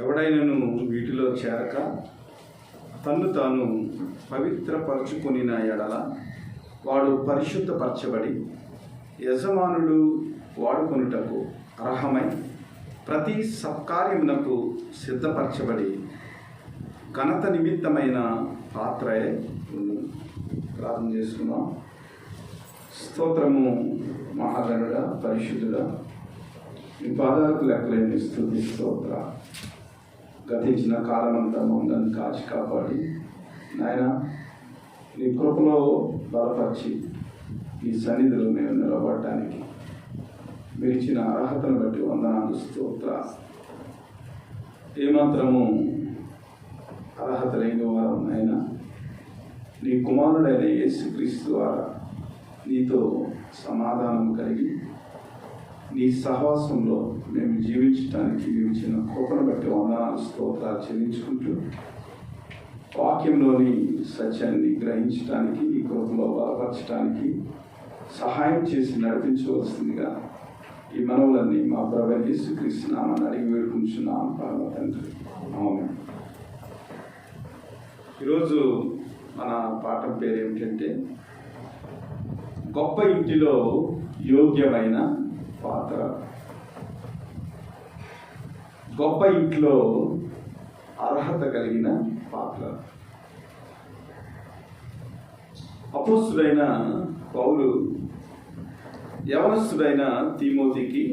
ఎవడైనను వీటిలో చేరక తన్ను తాను పవిత్రపరచుకొనిన ఎడల వాడు పరిశుద్ధపరచబడి యజమానుడు వాడుకొనుటకు అర్హమై ప్రతి సత్కార్యమునకు సిద్ధపరచబడి ఘనత నిమిత్తమైన పాత్రయే ప్రార్థన చేసుకున్నాం. స్తోత్రము మహాగణుడా, పరిశుద్ధుడా, మీ పాదాలకు లెక్కలేని స్తుతి స్తోత్ర. గతించిన కాలమంతా మమ్మల్ని కాచి కాపాడి నాయన నీ కృపలో బలపరిచి ఈ సన్నిధిలో మేము నిలబడటానికి మీరు ఇచ్చిన అర్హతను బట్టి వందనాలు స్తోత్ర. ఏమాత్రము అర్హత లేని వారు నాయన నీ కుమారుడైన యేసుక్రీస్తు ద్వారా నీతో సమాధానం కలిగి నీ సహవాసంలో మేము జీవించడానికి నీవు ఇచ్చిన కృపను బట్టి వందనాలు స్తోత్రాలు చెల్లించుకుంటూ వాక్యంలోని సత్యాన్ని గ్రహించడానికి ఈ కృపలో బలపరచడానికి సహాయం చేసి నడిపించవలసిందిగా ఈ మనవులన్నీ మా ప్రభువైన యేసుక్రీస్తు నామమున అడిగి వేడుకుంటున్నాం పరమ తండ్రి, ఆమేన్. ఈరోజు మన పాఠం పేరు ఏమిటంటే గొప్ప ఇంటిలో యోగ్యమైన పాత్ర. గొప్ప ఇంట్లో అర్హత కలిగిన పాత్ర. అపోస్తుడైన పౌలు యవనస్తుడైన తిమోతికి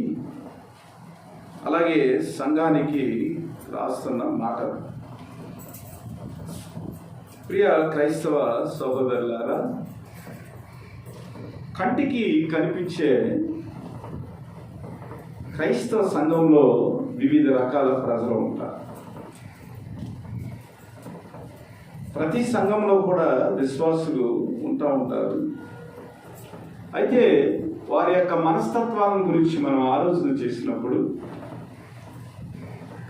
అలాగే సంఘానికి రాస్తున్న మాటలు. ప్రియ క్రైస్తవ సహోదరులారా, కంటికి కనిపించే క్రైస్తవ సంఘంలో వివిధ రకాల ప్రజలు ఉంటారు. ప్రతి సంఘంలో కూడా విశ్వాసులు ఉంటారు. అయితే వారి యొక్క మనస్తత్వాల గురించి మనం ఆలోచన చేసినప్పుడు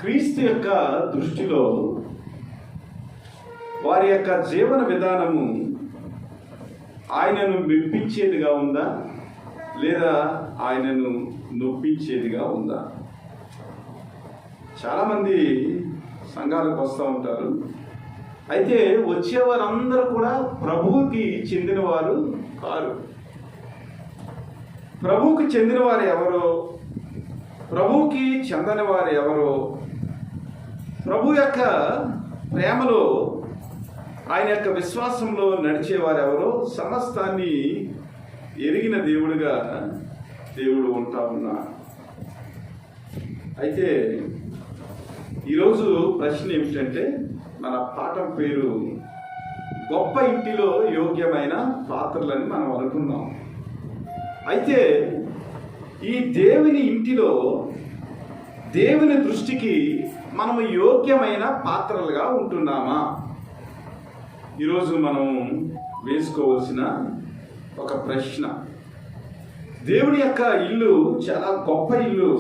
క్రీస్తు యొక్క దృష్టిలో వారి యొక్క జీవన విధానము ఆయనను మెప్పించేదిగా ఉందా లేదా ఆయనను నొప్పించేదిగా ఉందా? చాలామంది సంఘాలకు వస్తూ ఉంటారు. అయితే వచ్చేవారందరూ కూడా ప్రభువుకి చెందినవారు కారు. ప్రభువుకి చెందిన వారు ఎవరో, ప్రభువుకి చెందని వారు ఎవరో, ప్రభు యొక్క ప్రేమలో ఆయన యొక్క విశ్వాసంలో నడిచేవారు ఎవరో సమస్తాన్ని ఎరిగిన దేవుడుగా దేవుడు ఉంటా ఉన్నారు. అయితే ఈరోజు ప్రశ్న ఏమిటంటే, మన పాఠం పేరు గొప్ప ఇంటిలో యోగ్యమైన పాత్రలని మనం అనుకున్నాం. అయితే ఈ దేవుని ఇంటిలో దేవుని దృష్టికి మనము యోగ్యమైన పాత్రలుగా ఉంటున్నామా? ఈరోజు మనం వేసుకోవాల్సిన ఒక ప్రశ్న. దేవుని యొక్క ఇల్లు చాలా గొప్ప ఇల్లు.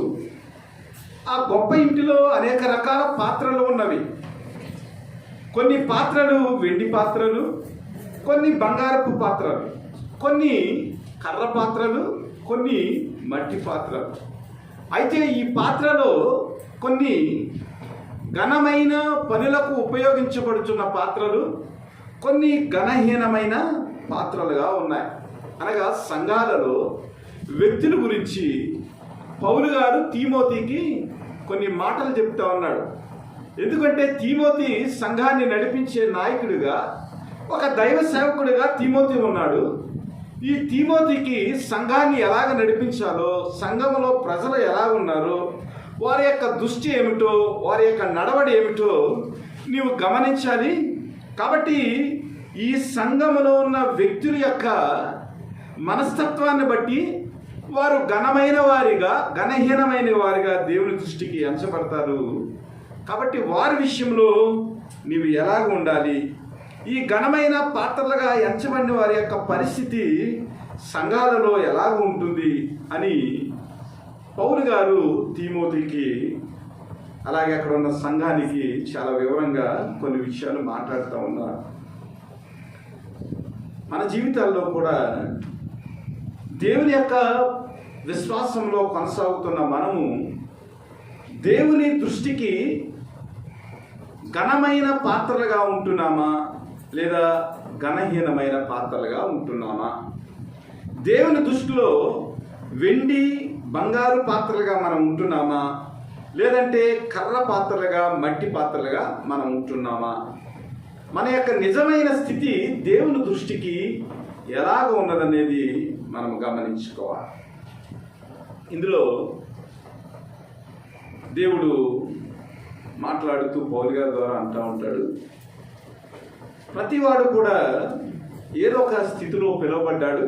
ఆ గొప్ప ఇంటిలో అనేక రకాల పాత్రలు ఉన్నవి. కొన్ని పాత్రలు వెండి పాత్రలు, కొన్ని బంగారపు పాత్రలు, కొన్ని కర్ర పాత్రలు, కొన్ని మట్టి పాత్రలు. అయితే ఈ పాత్రలో కొన్ని ఘనమైన పనులకు ఉపయోగించబడుతున్న పాత్రలు, కొన్ని ఘనహీనమైన పాత్రలుగా ఉన్నాయి. అనగా సంఘాలలో వ్యక్తుల గురించి పౌలు గారు తిమోతికి కొన్ని మాటలు చెప్తా ఉన్నాడు. ఎందుకంటే తిమోతి సంఘాన్ని నడిపించే నాయకుడిగా, ఒక దైవ సేవకుడిగా తిమోతి ఉన్నాడు. ఈ తిమోతికి సంఘాన్ని ఎలాగ నడిపించాలో, సంఘంలో ప్రజలు ఎలా ఉన్నారో, వారి యొక్క దృష్టి ఏమిటో, వారి యొక్క నడవడి ఏమిటో నీవు గమనించాలి. కాబట్టి ఈ సంఘములో ఉన్న వ్యక్తుల యొక్క మనస్తత్వాన్ని బట్టి వారు ఘనమైన వారిగా, ఘనహీనమైన వారిగా దేవుని దృష్టికి ఎంచబడతారు. కాబట్టి వారి విషయంలో నీవు ఎలాగ ఉండాలి, ఈ ఘనమైన పాత్రలుగా ఎంచబడిన వారి యొక్క పరిస్థితి సంఘాలలో ఎలాగ ఉంటుంది అని పౌలు గారు తిమోతికి, అలాగే అక్కడ ఉన్న సంఘానికి చాలా వివరంగా కొన్ని విషయాలు మాట్లాడుతూ ఉన్నారు. మన జీవితాల్లో కూడా దేవుని యొక్క విశ్వాసంలో కొనసాగుతున్న మనము దేవుని దృష్టికి ఘనమైన పాత్రలుగా ఉంటున్నామా లేదా ఘనహీనమైన పాత్రలుగా ఉంటున్నామా? దేవుని దృష్టిలో వెండి బంగారు పాత్రలుగా మనం ఉంటున్నామా లేదంటే కర్ర పాత్రలుగా మట్టి పాత్రలుగా మనం ఉంటున్నామా? మన యొక్క నిజమైన స్థితి దేవుని దృష్టికి ఎలాగ ఉన్నదనేది మనం గమనించుకోవాలి. ఇందులో దేవుడు మాట్లాడుతూ పౌలు గారి ద్వారా అంటూ ఉంటాడు, ప్రతివాడు కూడా ఏదో ఒక స్థితిలో పిలువబడ్డాడు.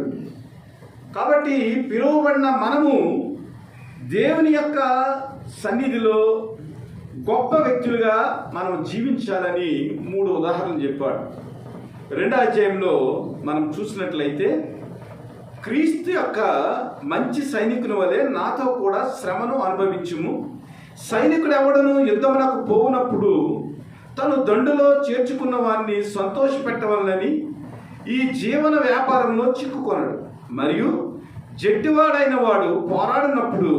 కాబట్టి పిలువబడిన మనము దేవుని యొక్క సన్నిధిలో గొప్ప వ్యక్తులుగా మనం జీవించాలని 3 ఉదాహరణలు చెప్పాడు. 2వ అధ్యాయంలో మనం చూసినట్లయితే, క్రీస్తు యొక్క మంచి సైనికుని వలె నాతో కూడా శ్రమను అనుభవించుము. సైనికుడు ఎవడను యుద్ధమునకు పోవునప్పుడు తను దండులో చేర్చుకున్న వారిని సంతోషపెట్టవలనని ఈ జీవన వ్యాపారంలో చిక్కుకొనడు. మరియు జట్టివాడైన వాడు పోరాడినప్పుడు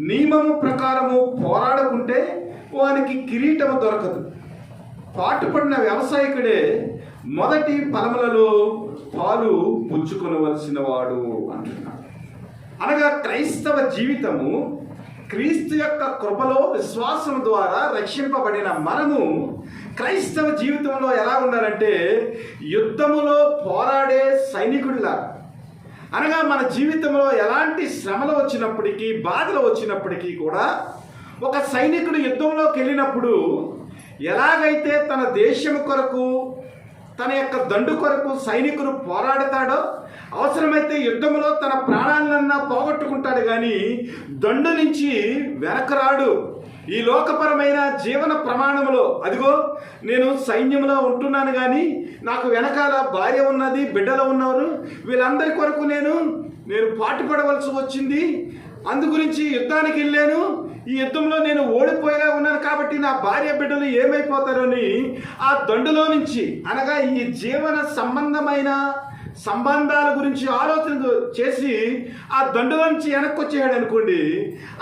నియమము ప్రకారము పోరాడకుంటే వానికి కిరీటము దొరకదు. పాటుపడిన వ్యవసాయకుడే మొదటి ఫలములలో పాలు పుచ్చుకొనవలసిన వాడు అంటున్నాడు. అనగా క్రైస్తవ జీవితము క్రీస్తు యొక్క కృపలో విశ్వాసం ద్వారా రక్షింపబడిన మనము క్రైస్తవ జీవితంలో ఎలా ఉండాలంటే యుద్ధములో పోరాడే సైనికుడిలా. అనగా మన జీవితంలో ఎలాంటి శ్రమలు వచ్చినప్పటికీ బాధలు వచ్చినప్పటికీ కూడా ఒక సైనికుడు యుద్ధంలోకి వెళ్ళినప్పుడు ఎలాగైతే తన దేశం కొరకు తన యొక్క దండు కొరకు సైనికుడు పోరాడతాడో, అవసరమైతే యుద్ధంలో తన ప్రాణాలన్నా పోగొట్టుకుంటాడు కానీ దండు నుంచి వెనకరాడు. ఈ లోకపరమైన జీవన ప్రమాణంలో అదిగో నేను సైన్యంలో ఉంటున్నాను కానీ నాకు వెనకాల భార్య ఉన్నది, బిడ్డలు ఉన్నారు, వీళ్ళందరి కొరకు నేను పాటుపడవలసి వచ్చింది, అందుగురించి యుద్ధానికి వెళ్ళాను, ఈ యుద్ధంలో నేను ఓడిపోయేలా ఉన్నాను కాబట్టి నా భార్య బిడ్డలు ఏమైపోతారని ఆ దండులో నుంచి, అనగా ఈ జీవన సంబంధమైన సంబంధాల గురించి ఆలోచన చేసి ఆ దండులో నుంచి వెనక్కి వచ్చేయాడు అనుకోండి,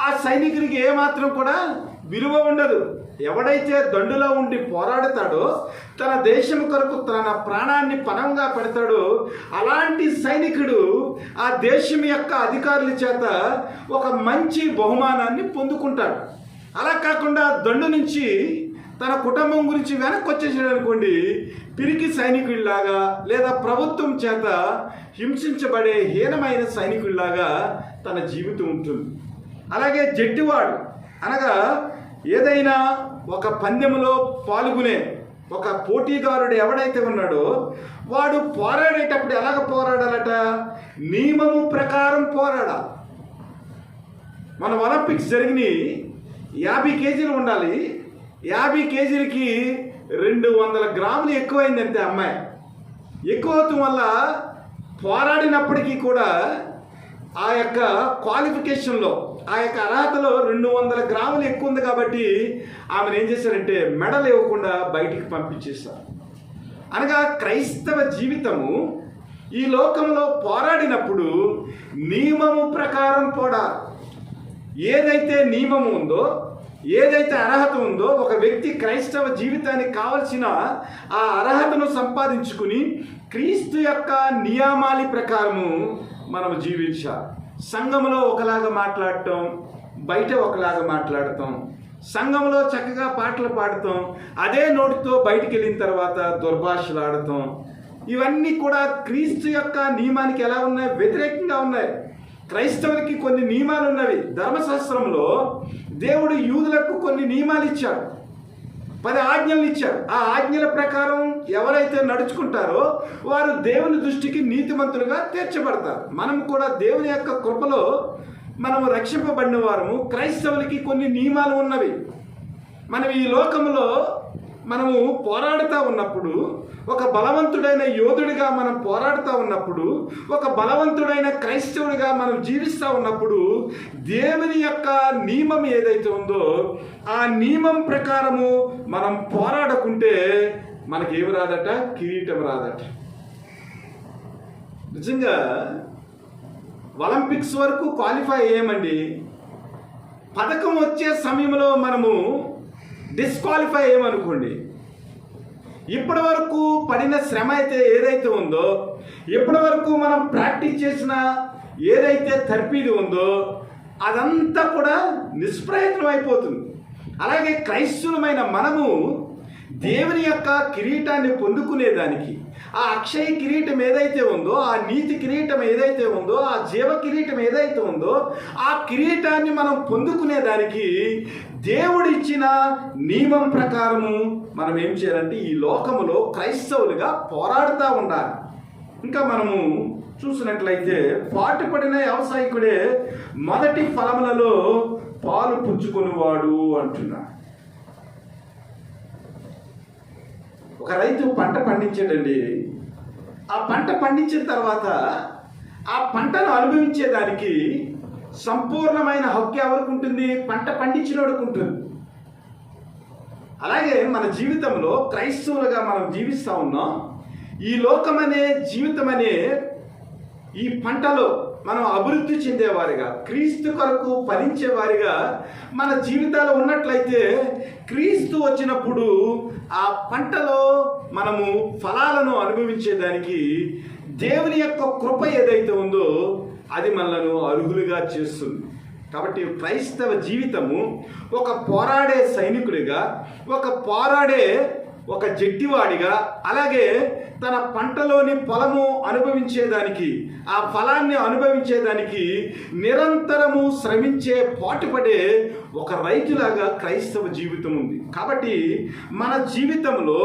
ఆ సైనికునికి ఏమాత్రం కూడా విలువ ఉండదు. ఎవడైతే దండులో ఉండి పోరాడతాడో, తన దేశం కొరకు తన ప్రాణాన్ని పణంగా పెడతాడో, అలాంటి సైనికుడు ఆ దేశం యొక్క అధికారుల చేత ఒక మంచి బహుమానాన్ని పొందుకుంటాడు. అలా కాకుండా దండు నుంచి తన కుటుంబం గురించి వెనక్కి వచ్చేసాడు అనుకోండి, పిరికి సైనికుడిలాగా లేదా ప్రభుత్వం చేత హింసించబడే హీనమైన సైనికుడిలాగా తన జీవితం ఉంటుంది. అలాగే జట్టివాడు అనగా ఏదైనా ఒక పందెంలో పాల్గొనే ఒక పోటీదారుడు ఎవడైతే ఉన్నాడో వాడు పోరాడేటప్పుడు ఎలాగ పోరాడాలట? నియమము ప్రకారం పోరాడాలి. మన ఒలింపిక్స్ జరిగినాయి, 50 కేజీలు ఉండాలి, 50 కేజీలకి 200 గ్రాములు ఎక్కువైందంటే అమ్మాయి ఎక్కువ అవటం వల్ల పోరాడినప్పటికీ కూడా ఆ యొక్క క్వాలిఫికేషన్లో ఆ యొక్క అర్హతలో 200 గ్రాములు ఎక్కువ ఉంది కాబట్టి ఆమెను ఏం చేశారంటే మెడల్ ఇవ్వకుండా బయటికి పంపించేశారు. అనగా క్రైస్తవ జీవితము ఈ లోకంలో పోరాడినప్పుడు నియమము ప్రకారం పోరాడాలి. ఏదైతే నియమము ఉందో, ఏదైతే అర్హత ఉందో, ఒక వ్యక్తి క్రైస్తవ జీవితానికి కావలసిన ఆ అర్హతను సంపాదించుకుని క్రీస్తు యొక్క నియమాల ప్రకారము మనం జీవించాలి. సంఘంలో ఒకలాగా మాట్లాడటం, బయట ఒకలాగా మాట్లాడటం, సంఘంలో చక్కగా పాటలు పాడటం, అదే నోటితో బయటికి వెళ్ళిన తర్వాత దుర్భాషలు ఆడటం, ఇవన్నీ కూడా క్రీస్తు యొక్క నియమానికి ఎలా ఉన్నాయి? వ్యతిరేకంగా ఉన్నాయి. క్రైస్తవులకి కొన్ని నియమాలు ఉన్నవి. ధర్మశాస్త్రంలో దేవుడు యూదులకు కొన్ని నియమాలు ఇచ్చాడు, 10 ఆజ్ఞలు ఇచ్చాడు. ఆ ఆజ్ఞల ప్రకారం ఎవరైతే నడుచుకుంటారో వారు దేవుని దృష్టికి నీతిమంతులుగా తీర్చబడతారు. మనం కూడా దేవుని యొక్క కృపలో మనము రక్షింపబడిన వారము. క్రైస్తవులకి కొన్ని నియమాలు ఉన్నవి. మనం ఈ లోకంలో మనము పోరాడుతూ ఉన్నప్పుడు, ఒక బలవంతుడైన యోధుడిగా మనం పోరాడుతూ ఉన్నప్పుడు, ఒక బలవంతుడైన క్రైస్తవుడిగా మనం జీవిస్తూ ఉన్నప్పుడు దేవుని యొక్క నియమం ఏదైతే ఉందో ఆ నియమం ప్రకారము మనం పోరాడకుంటే మనకేమి రాదట? కిరీటం రాదట. నిజంగా ఒలింపిక్స్ వరకు క్వాలిఫై అయ్యామండి. పథకం వచ్చే సమయంలో మనము డిస్క్వాలిఫై అయ్యామనుకోండి, ఇప్పటి వరకు పడిన శ్రమ అయితే ఏదైతే ఉందో, ఇప్పటి వరకు మనం ప్రాక్టీస్ చేసిన ఏదైతే తర్పీది ఉందో అదంతా కూడా నిష్ప్రయత్నం అయిపోతుంది. అలాగే క్రైస్తవులమైన మనము దేవుని యొక్క కిరీటాన్ని పొందుకునేదానికి, ఆ అక్షయ కిరీటం ఏదైతే ఉందో, ఆ నీతి కిరీటం ఏదైతే ఉందో, ఆ జీవ కిరీటం ఏదైతే ఉందో, ఆ కిరీటాన్ని మనం పొందుకునేదానికి దేవుడిచ్చిన నియమం ప్రకారము మనం ఏం చేయాలంటే ఈ లోకములో క్రైస్తవులుగా పోరాడుతూ ఉండాలి. ఇంకా మనము చూసినట్లయితే పాటుపడిన వ్యవసాయకుడే మొదటి ఫలములలో పాలు పుచ్చుకొనివాడు అంటున్నాడు. ఒక రైతు పంట పండించాడండి. ఆ పంట పండించిన తర్వాత ఆ పంటను అనుభవించేదానికి సంపూర్ణమైన హక్కు ఎవరికి ఉంటుంది? పంట పండించినోడికి ఉంటుంది. అలాగే మన జీవితంలో క్రైస్తవులుగా మనం జీవిస్తూ ఉన్నాం. ఈ లోకమనే జీవితం అనే ఈ పంటలో మనం అభివృద్ధి చెందేవారిగా, క్రీస్తు కొరకు ఫలించేవారిగా మన జీవితాలు ఉన్నట్లయితే క్రీస్తు వచ్చినప్పుడు ఆ పంటలో మనము ఫలాలను అనుభవించేదానికి దేవుని యొక్క కృప ఏదైతే ఉందో అది మనలను అర్హులుగా చేస్తుంది. కాబట్టి క్రైస్తవ జీవితము ఒక పోరాడే సైనికుడిగా, ఒక జట్టివాడిగా, అలాగే తన పంటలోని ఫలము అనుభవించేదానికి, ఆ ఫలాన్ని అనుభవించేదానికి నిరంతరము శ్రమించే పాటుపడే ఒక రైతులాగా క్రైస్తవ జీవితం ఉంది. కాబట్టి మన జీవితంలో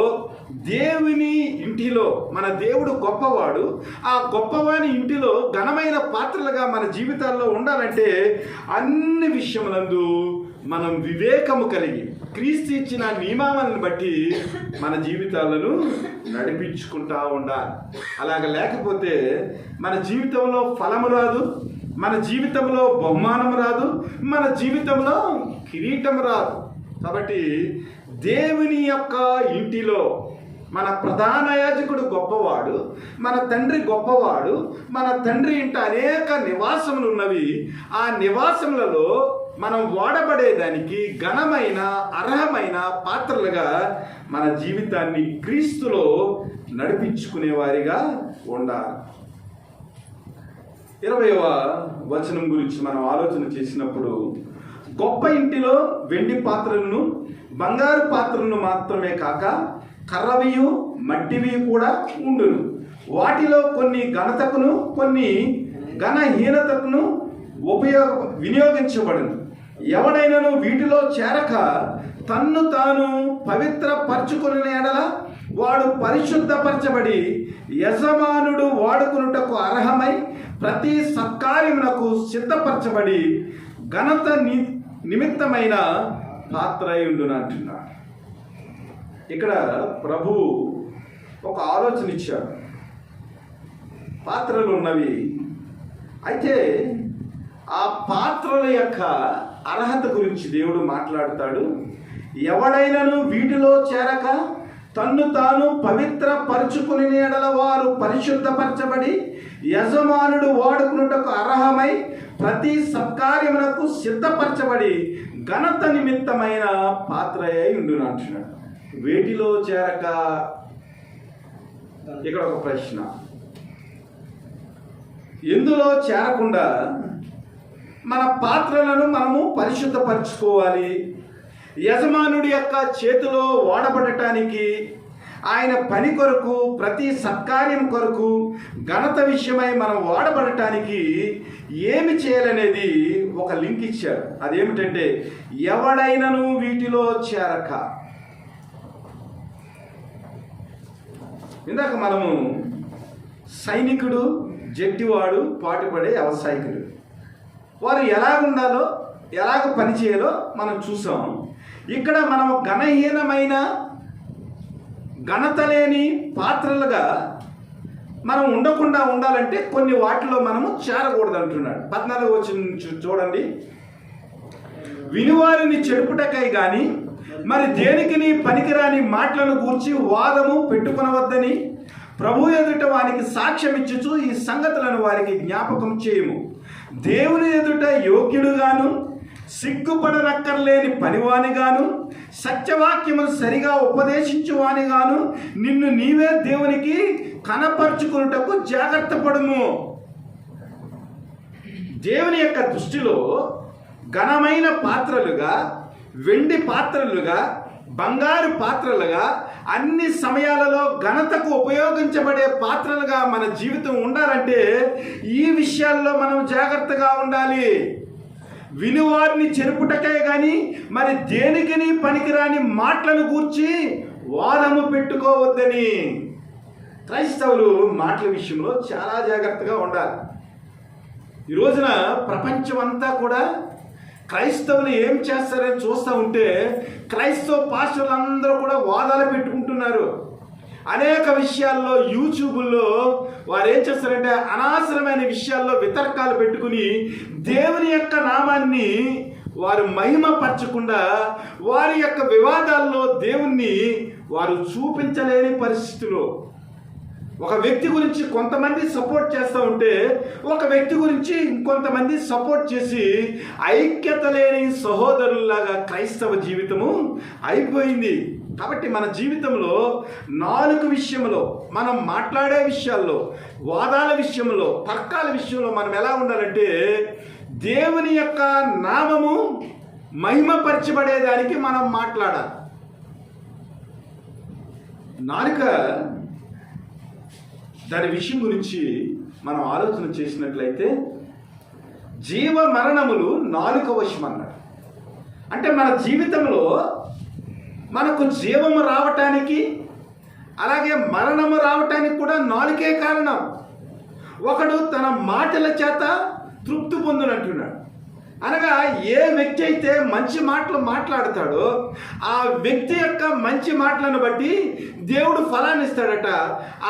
దేవుని ఇంటిలో మన దేవుడు గొప్పవాడు. ఆ గొప్పవాని ఇంటిలో ఘనమైన పాత్రలుగా మన జీవితాల్లో ఉండాలంటే అన్ని విషయములందు మనం వివేకము కలిగి క్రీస్తు ఇచ్చిన నియమాలను బట్టి మన జీవితాలను నడిపించుకుంటా ఉండాలి. అలాగ లేకపోతే మన జీవితంలో ఫలము రాదు, మన జీవితంలో బహుమానం రాదు, మన జీవితంలో కిరీటం రాదు. కాబట్టి దేవుని యొక్క ఇంటిలో మన ప్రధాన యాజకుడు గొప్పవాడు, మన తండ్రి గొప్పవాడు. మన తండ్రి ఇంట అనేక నివాసములు ఉన్నవి. ఆ నివాసములలో మనం వాడబడేదానికి ఘనమైన అర్హమైన పాత్రలుగా మన జీవితాన్ని క్రీస్తులో నడిపించుకునే వారిగా ఉండాలి. 20వ వచనం గురించి మనం ఆలోచన చేసినప్పుడు, గొప్ప ఇంటిలో వెండి పాత్రలను బంగారు పాత్రలను మాత్రమే కాక కర్రవియు మట్టివి కూడా ఉండును. వాటిలో కొన్ని ఘనతకును కొన్ని ఘనహీనతకును వినియోగించబడును. ఎవడైనను వీటిలో చేరక తన్ను తాను పవిత్రపరచుకుని ఎడల వాడు పరిశుద్ధపరచబడి యజమానుడు వాడుకునుటకు అర్హమై ప్రతి సత్కార్యమునకు సిద్ధపరచబడి ఘనత నిమిత్తమైన పాత్ర ఉండును అంటున్నాడు. ఇక్కడ ప్రభువు ఒక ఆలోచన ఇచ్చాడు. పాత్రలు ఉన్నవి, అయితే ఆ పాత్రల యొక్క అర్హత గురించి దేవుడు మాట్లాడుతాడు. ఎవడైనను వీటిలో చేరక తన్ను తాను పవిత్రపరచుకుని ఎడల వారు పరిశుద్ధపరచబడి యజమానుడు వాడుకున్నటకు అర్హమై ప్రతి సత్కార్యమునకు సిద్ధపరచబడి ఘనత నిమిత్తమైన పాత్ర అయి ఉండును అంటున్నాడు. వేటిలో చేరక, ఇక్కడ ఒక ప్రశ్న. ఎందులో చేరకుండా మన పాత్రలను మనము పరిశుద్ధపరచుకోవాలి. యజమానుడి యొక్క చేతిలో వాడబడటానికి, ఆయన పని కొరకు, ప్రతి సత్కార్యం కొరకు, ఘనత విషయమై మనం వాడబడటానికి ఏమి చేయాలనేది ఒక లింక్ ఇచ్చాడు. అదేమిటంటే ఎవడైనను వీటిలో చేరక. ఇందాక మనము సైనికుడు, జట్టివాడు, పాటుపడే వ్యవసాయకుడు, వారు ఎలాగుండాలో, ఎలాగ పనిచేయాలో మనం చూసాం. ఇక్కడ మనం ఘనహీనమైన, ఘనత లేని పాత్రలుగా మనం ఉండకుండా ఉండాలంటే కొన్ని వాటిలో మనము చేరకూడదు అంటున్నాడు. 14వ వచనం చూడండి. వినివారిని చెడుపుటకై గాని మరి దేనికి పనికిరాని మాటలను గూర్చి వాదము పెట్టుకొనవద్దని ప్రభు ఎదుట వారికి సాక్ష్యం ఇచ్చుచు ఈ సంగతులను వారికి జ్ఞాపకం చేయము. దేవుని ఎదుట యోగ్యుడుగాను సిగ్గుపడనక్కర్లేని పనివానిగాను, సత్యవాక్యమును సరిగా ఉపదేశించువానిగాను నిన్ను నీవే దేవునికి కనపరుచుకున్నటకు జాగ్రత్త పడుము. దేవుని యొక్క దృష్టిలో ఘనమైన పాత్రలుగా, వెండి పాత్రలుగా, బంగారు పాత్రలుగా, అన్ని సమయాలలో ఘనతకు ఉపయోగించబడే పాత్రలుగా మన జీవితం ఉండాలంటే ఈ విషయాల్లో మనం జాగ్రత్తగా ఉండాలి. వినువారిని చెరుపుటకే కానీ మరి దేనికిని పనికిరాని మాటలను గూర్చి వాదము పెట్టుకోవద్దని. క్రైస్తవులు మాటల విషయంలో చాలా జాగ్రత్తగా ఉండాలి. ఈ రోజున ప్రపంచం అంతా కూడా క్రైస్తవులు ఏం చేస్తారని చూస్తూ ఉంటే క్రైస్తవ పాస్టర్లు అందరూ కూడా వాదాలు పెట్టుకుంటున్నారు. అనేక విషయాల్లో యూట్యూబుల్లో వారు ఏం చేస్తారంటే అనవసరమైన విషయాల్లో వితర్కాలు పెట్టుకుని దేవుని యొక్క నామాన్ని వారు మహిమపరచకుండా వారి యొక్క వివాదాల్లో దేవుణ్ణి వారు చూపించలేని పరిస్థితిలో, ఒక వ్యక్తి గురించి కొంతమంది సపోర్ట్ చేస్తూ ఉంటే ఒక వ్యక్తి గురించి ఇంకొంతమంది సపోర్ట్ చేసి ఐక్యత లేని సహోదరుల్లాగా క్రైస్తవ జీవితము అయిపోయింది. కాబట్టి మన జీవితంలో నాలుగు విషయంలో, మనం మాట్లాడే విషయాల్లో, వాదాల విషయంలో, తర్కాల విషయంలో మనం ఎలా ఉండాలంటే దేవుని యొక్క నామము మహిమపరచబడేదానికి మనం మాట్లాడాలి. నాలుక దాని విషయం గురించి మనం ఆలోచన చేసినట్లయితే జీవ మరణములు నాలుక వశం అన్నాడు. అంటే మన జీవితంలో మనకు జీవము రావటానికి అలాగే మరణము రావటానికి కూడా నాలుకే కారణం. ఒకడు తన మాటల చేత తృప్తి పొందునంటున్నాడు. అనగా ఏ వ్యక్తి అయితే మంచి మాటలు మాట్లాడతాడో ఆ వ్యక్తి యొక్క మంచి మాటలను బట్టి దేవుడు ఫలాన్ని ఇస్తాడట.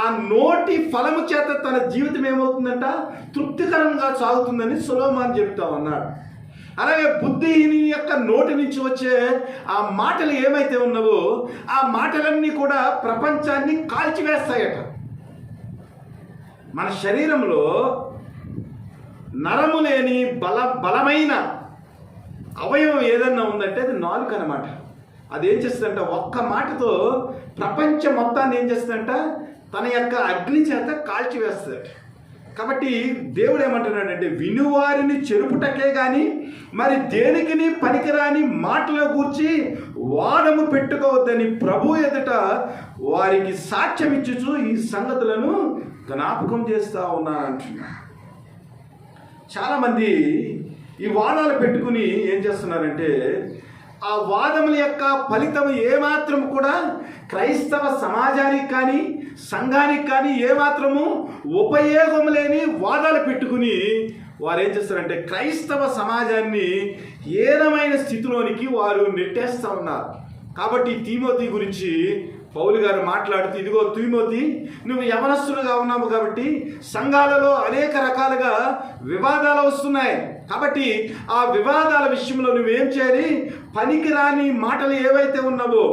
ఆ నోటి ఫలము చేత తన జీవితం ఏమవుతుందంట, తృప్తికరంగా సాగుతుందని సొలొమోను చెప్తా ఉన్నాడు. అలాగే బుద్ధిహీని యొక్క నోటి నుంచి వచ్చే ఆ మాటలు ఏమైతే ఉన్నావో ఆ మాటలన్నీ కూడా ప్రపంచాన్ని కాల్చివేస్తాయట. మన శరీరంలో నరము లేని బలమైన అవయవం ఏదన్నా ఉందంటే అది నాలుక అన్నమాట. అదేం చేస్తుందంట, ఒక్క మాటతో ప్రపంచం మొత్తాన్ని ఏం చేస్తుందంట, తన యొక్క అగ్ని చేత కాల్చివేస్తుందట. కాబట్టి దేవుడు ఏమంటున్నాడంటే వినువారిని చెరుపుటకే కానీ మరి దేనికిని పనికిరాని మాటల గూర్చి వాదము పెట్టుకోవద్దని ప్రభు ఎదుట వారికి సాక్ష్యం ఇచ్చుచు ఈ సంగతులను జ్ఞాపకం చేస్తూ ఉన్నానంటున్నా. చాలామంది ఈ వాదాలు పెట్టుకుని ఏం చేస్తున్నారంటే ఆ వాదముల యొక్క ఫలితం ఏమాత్రం కూడా క్రైస్తవ సమాజానికి కానీ సంఘానికి కానీ ఏమాత్రము ఉపయోగం లేని వాదాలు పెట్టుకుని వారు ఏం చేస్తారంటే క్రైస్తవ సమాజాన్ని హీనమైన స్థితిలోనికి వారు నెట్టేస్తూ ఉన్నారు. కాబట్టి తిమోతి గురించి పౌలు గారు మాట్లాడుతూ, ఇదిగో తిమోతి, నువ్వు యవనస్తులుగా ఉన్నావు కాబట్టి సంఘాలలో అనేక రకాలుగా వివాదాలు వస్తున్నాయి. కాబట్టి ఆ వివాదాల విషయంలో నువ్వేం చేయాలి, పనికిరాని మాటలు ఏవైతే ఉన్నావో,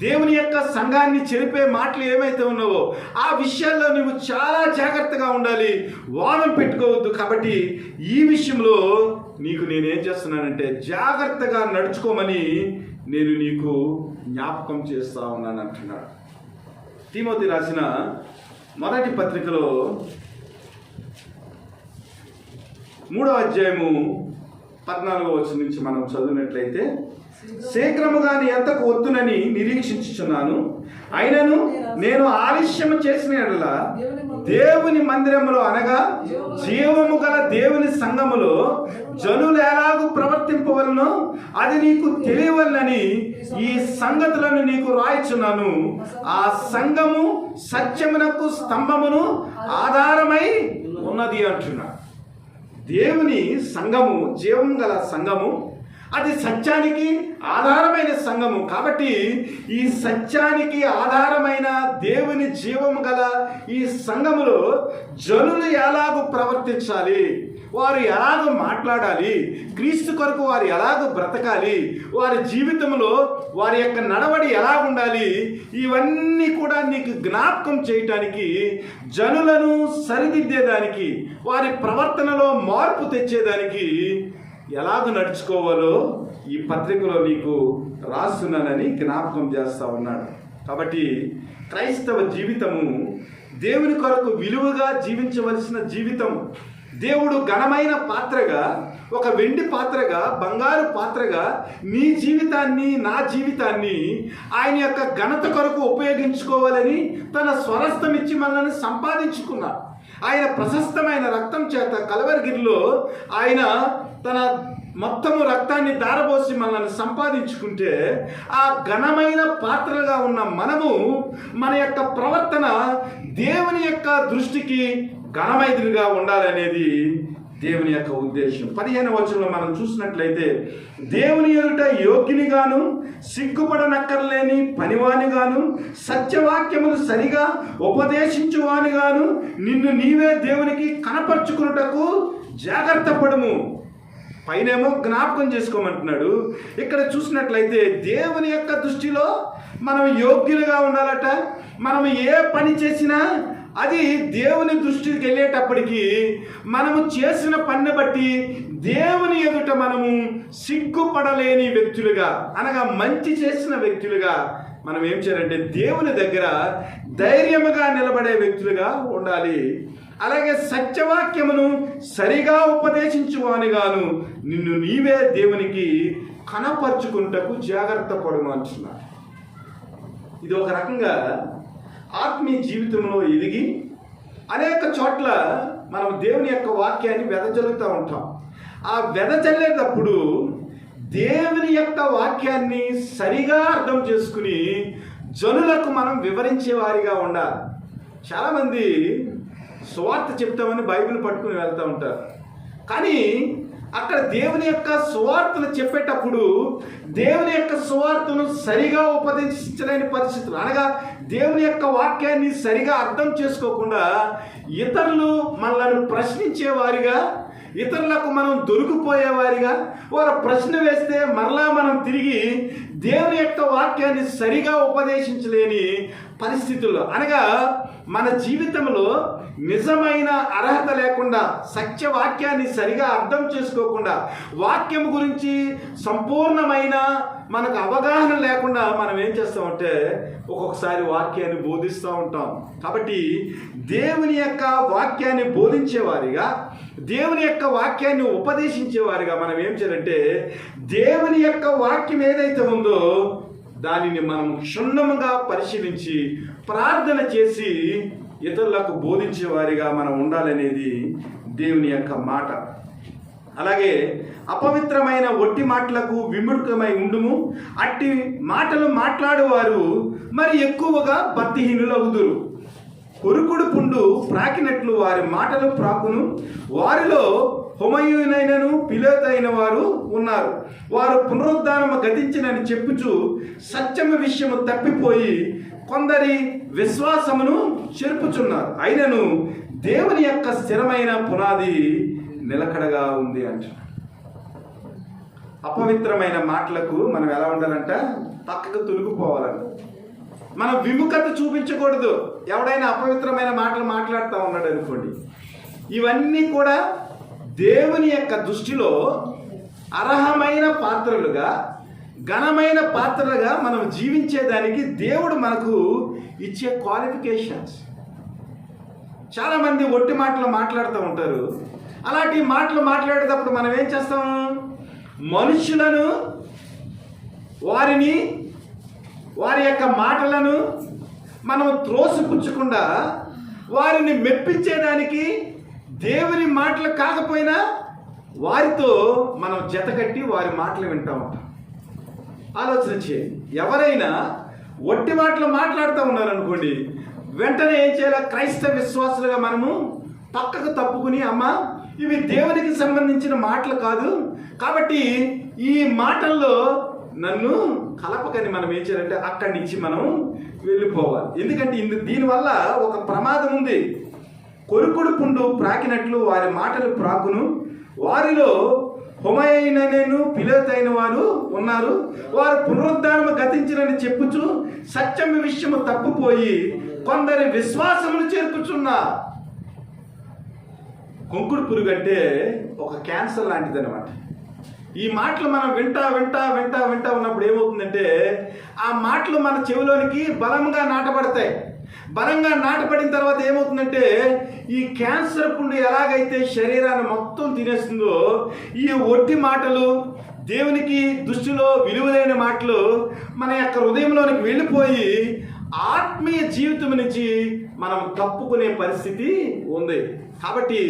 దేవుని యొక్క సంఘాన్ని చెరిపే మాటలు ఏమైతే ఉన్నావో ఆ విషయాల్లో నువ్వు చాలా జాగ్రత్తగా ఉండాలి, వాదం పెట్టుకోవద్దు. కాబట్టి ఈ విషయంలో నీకు నేనేం చేస్తున్నానంటే జాగ్రత్తగా నడుచుకోమని నేను నీకు జ్ఞాపకం చేస్తా ఉన్నాను అంటున్నాడు. తిమోతి రాసిన మొదటి పత్రికలో 3వ అధ్యాయము 14వ వచనం నుంచి మనం చదివినట్లయితే, శీఘ్రముగా నీ ఎంతకు వద్దునని నిరీక్షించుచున్నాను, అయినను నేను ఆలస్యము చేసిన యెడల దేవుని మందిరములో అనగా జీవము గల దేవుని సంఘములో జనులు ఎలాగూ ప్రవర్తింపవలనో అది నీకు తెలియవలనని ఈ సంగతులను నీకు రాయిచున్నాను. ఆ సంఘము సత్యమునకు స్తంభమును ఆధారమై ఉన్నది అంటున్నా. దేవుని సంఘము జీవం గల సంఘము, అది సత్యానికి ఆధారమైన సంఘము. కాబట్టి ఈ సత్యానికి ఆధారమైన దేవుని జీవము గల ఈ సంఘములో జనులు ఎలాగూ ప్రవర్తించాలి, వారు ఎలాగో మాట్లాడాలి, క్రీస్తు కొరకు వారు ఎలాగో బ్రతకాలి, వారి జీవితంలో వారి యొక్క నడవడి ఎలా ఉండాలి, ఇవన్నీ కూడా నీకు జ్ఞాపకం చేయటానికి, జనులను సరిదిద్దేదానికి, వారి ప్రవర్తనలో మార్పు తెచ్చేదానికి ఎలాగ నడుచుకోవాలో ఈ పత్రికలో నీకు రాస్తున్నానని జ్ఞాపకం చేస్తా ఉన్నాడు. కాబట్టి క్రైస్తవ జీవితము దేవుని కొరకు విలువగా జీవించవలసిన జీవితం. దేవుడు ఘనమైన పాత్రగా, ఒక వెండి పాత్రగా, బంగారు పాత్రగా నీ జీవితాన్ని, నా జీవితాన్ని ఆయన యొక్క ఘనత కొరకు ఉపయోగించుకోవాలని తన స్వరస్థం ఇచ్చి మనల్ని సంపాదించుకున్నాడు. ఆయన ప్రశస్తమైన రక్తం చేత కలవరిగిరిలో ఆయన తన మొత్తము రక్తాన్ని దారబోసి మనల్ని సంపాదించుకుంటే, ఆ ఘనమైన పాత్రలుగా ఉన్న మనము మన యొక్క ప్రవర్తన దేవుని యొక్క దృష్టికి ఘనమైనదిగా ఉండాలనేది దేవుని యొక్క ఉద్దేశం. 15వ వచనంలో మనం చూసినట్లయితే, దేవుని ఎదుట యోగ్యునిగాను, సిగ్గుపడనక్కర్లేని పనివానిగాను, సత్యవాక్యమును సరిగా ఉపదేశించువానిగాను నిన్ను నీవే దేవునికి కనపరుచుకున్నటకు జాగ్రత్త పడుము. పైనేమో జ్ఞాపకం చేసుకోమంటున్నాడు. ఇక్కడ చూసినట్లయితే దేవుని యొక్క దృష్టిలో మనం యోగ్యులుగా ఉండాలట. మనం ఏ పని చేసినా అది దేవుని దృష్టికి వెళ్ళేటప్పటికీ మనము చేసిన పనిని బట్టి దేవుని ఎదుట మనము సిగ్గుపడలేని వ్యక్తులుగా, అనగా మంచి చేసిన వ్యక్తులుగా మనం ఏం చేయాలంటే దేవుని దగ్గర ధైర్యముగా నిలబడే వ్యక్తులుగా ఉండాలి. అలాగే సత్యవాక్యమును సరిగా ఉపదేశించువానిగాను నిన్ను నీవే దేవునికి కనపరుచుకుంటకు జాగ్రత్త పడుము అంటున్నాడు. ఇది ఒక రకంగా ఆత్మీయ జీవితంలో ఎదిగి అనేక చోట్ల మనం దేవుని యొక్క వాక్యాన్ని వెదజల్లుతూ ఉంటాం. ఆ వెదజల్లేటప్పుడు దేవుని యొక్క వాక్యాన్ని సరిగా అర్థం చేసుకుని జనులకు మనం వివరించే వారిగా ఉండాలి. చాలామంది సువార్త చెప్తామని బైబిల్ పట్టుకుని వెళ్తూ ఉంటారు, కానీ అక్కడ దేవుని యొక్క సువార్తను చెప్పేటప్పుడు దేవుని యొక్క సువార్తను సరిగా ఉపదేశించలేని పరిస్థితులు, అనగా దేవుని యొక్క వాక్యాన్ని సరిగా అర్థం చేసుకోకుండా ఇతరులు మనల్ని ప్రశ్నించేవారిగా, ఇతరులకు మనం దొరికిపోయేవారిగా, వారు ప్రశ్న వేస్తే మరలా మనం తిరిగి దేవుని యొక్క వాక్యాన్ని సరిగా ఉపదేశించలేని పరిస్థితుల్లో, అనగా మన జీవితంలో నిజమైన అర్హత లేకుండా, సత్యవాక్యాన్ని సరిగా అర్థం చేసుకోకుండా, వాక్యం గురించి సంపూర్ణమైన మనకు అవగాహన లేకుండా మనం ఏం చేస్తామంటే ఒక్కొక్కసారి వాక్యాన్ని బోధిస్తూ ఉంటాం. కాబట్టి దేవుని యొక్క వాక్యాన్ని బోధించేవారిగా, దేవుని యొక్క వాక్యాన్ని ఉపదేశించేవారిగా మనం ఏం చేయాలంటే దేవుని యొక్క వాక్యం ఏదైతే ఉందో దానిని మనం క్షుణ్ణముగా పరిశీలించి ప్రార్థన చేసి ఇతరులకు బోధించేవారిగా మనం ఉండాలనేది దేవుని యొక్క మాట. అలాగే అపవిత్రమైన ఒట్టి మాటలకు విముఖమై ఉండుము, అట్టి మాటలు మాట్లాడువారు మరి ఎక్కువగా భక్తిహీనులగుదురు. కొరుకుడు పుండు ప్రాకినట్లు వారి మాటలు ప్రాకును, వారిలో హోమయునైనను పిలోతైన వారు ఉన్నారు. వారు పునరుద్ధానము గతించినని చెప్పుచు సత్యము విషయము తప్పిపోయి కొందరి విశ్వాసమును చెరుపుచున్నారు. అయినను దేవుని యొక్క స్థిరమైన పునాది నిలకడగా ఉంది అంటున్నారు. అపవిత్రమైన మాటలకు మనం ఎలా ఉండాలంట? పక్కకు తొలగిపోవాలంట. మనం విముఖత చూపించకూడదు. ఎవడైనా అపవిత్రమైన మాటలు మాట్లాడుతూ ఉన్నాడు అనుకోండి, ఇవన్నీ కూడా దేవుని యొక్క దృష్టిలో అర్హమైన పాత్రలుగా, ఘనమైన పాత్రలుగా మనం జీవించేదానికి దేవుడు మనకు ఇచ్చే క్వాలిఫికేషన్స్. చాలామంది ఒట్టి మాటలు మాట్లాడుతూ ఉంటారు. అలాంటి మాటలు మాట్లాడేటప్పుడు మనం ఏం చేస్తాం? మనుషులను, వారి యొక్క మాటలను మనం త్రోసిపుచ్చకుండా వారిని మెప్పించేదానికి దేవుని మాటలు కాకపోయినా వారితో మనం జతకట్టి వారి మాటలు వింటూ ఉంటాం. ఆలోచన చేయండి. ఎవరైనా ఒట్టి మాటలు మాట్లాడుతూ ఉన్నారనుకోండి, వెంటనే ఏం చేయాలి? క్రైస్తవ విశ్వాసులుగా మనము పక్కకు తప్పుకుని, అమ్మా ఇవి దేవునికి సంబంధించిన మాటలు కాదు, కాబట్టి ఈ మాటల్లో నన్ను కలపకని మనం ఏం చేయాలంటే అక్కడి నుంచి మనం వెళ్ళిపోవాలి. ఎందుకంటే దీనివల్ల ఒక ప్రమాదం ఉంది. కొరుకుడు పుండు ప్రాకినట్లు వారి మాటలు ప్రాకును, వారిలో హోమయైనను పిలోతైన వారు ఉన్నారు. వారు పునరుద్ధానము గతించినని చెప్పుచు సత్యం విషయము తప్పిపోయి కొందరి విశ్వాసమును చేర్పుచున్నారు. కొంకుడు పురుగు అంటే ఒక క్యాన్సర్ లాంటిది అనమాట. ఈ మాటలు మనం వింటా ఉన్నప్పుడు ఏమవుతుందంటే ఆ మాటలు మన చెవిలోనికి బలంగా నాటబడతాయి. బలంగా నాటపడిన తర్వాత ఏమవుతుందంటే ఈ క్యాన్సర్ పుండు ఎలాగైతే శరీరాన్ని మొత్తం తినేస్తుందో, ఈ ఒట్టి మాటలు, దేవునికి దృష్టిలో విలువలైన మాటలు మన యొక్క హృదయంలోనికి వెళ్ళిపోయి ఆత్మీయ జీవితం నుంచి మనం తప్పుకునే పరిస్థితి ఉంది. కాబట్టి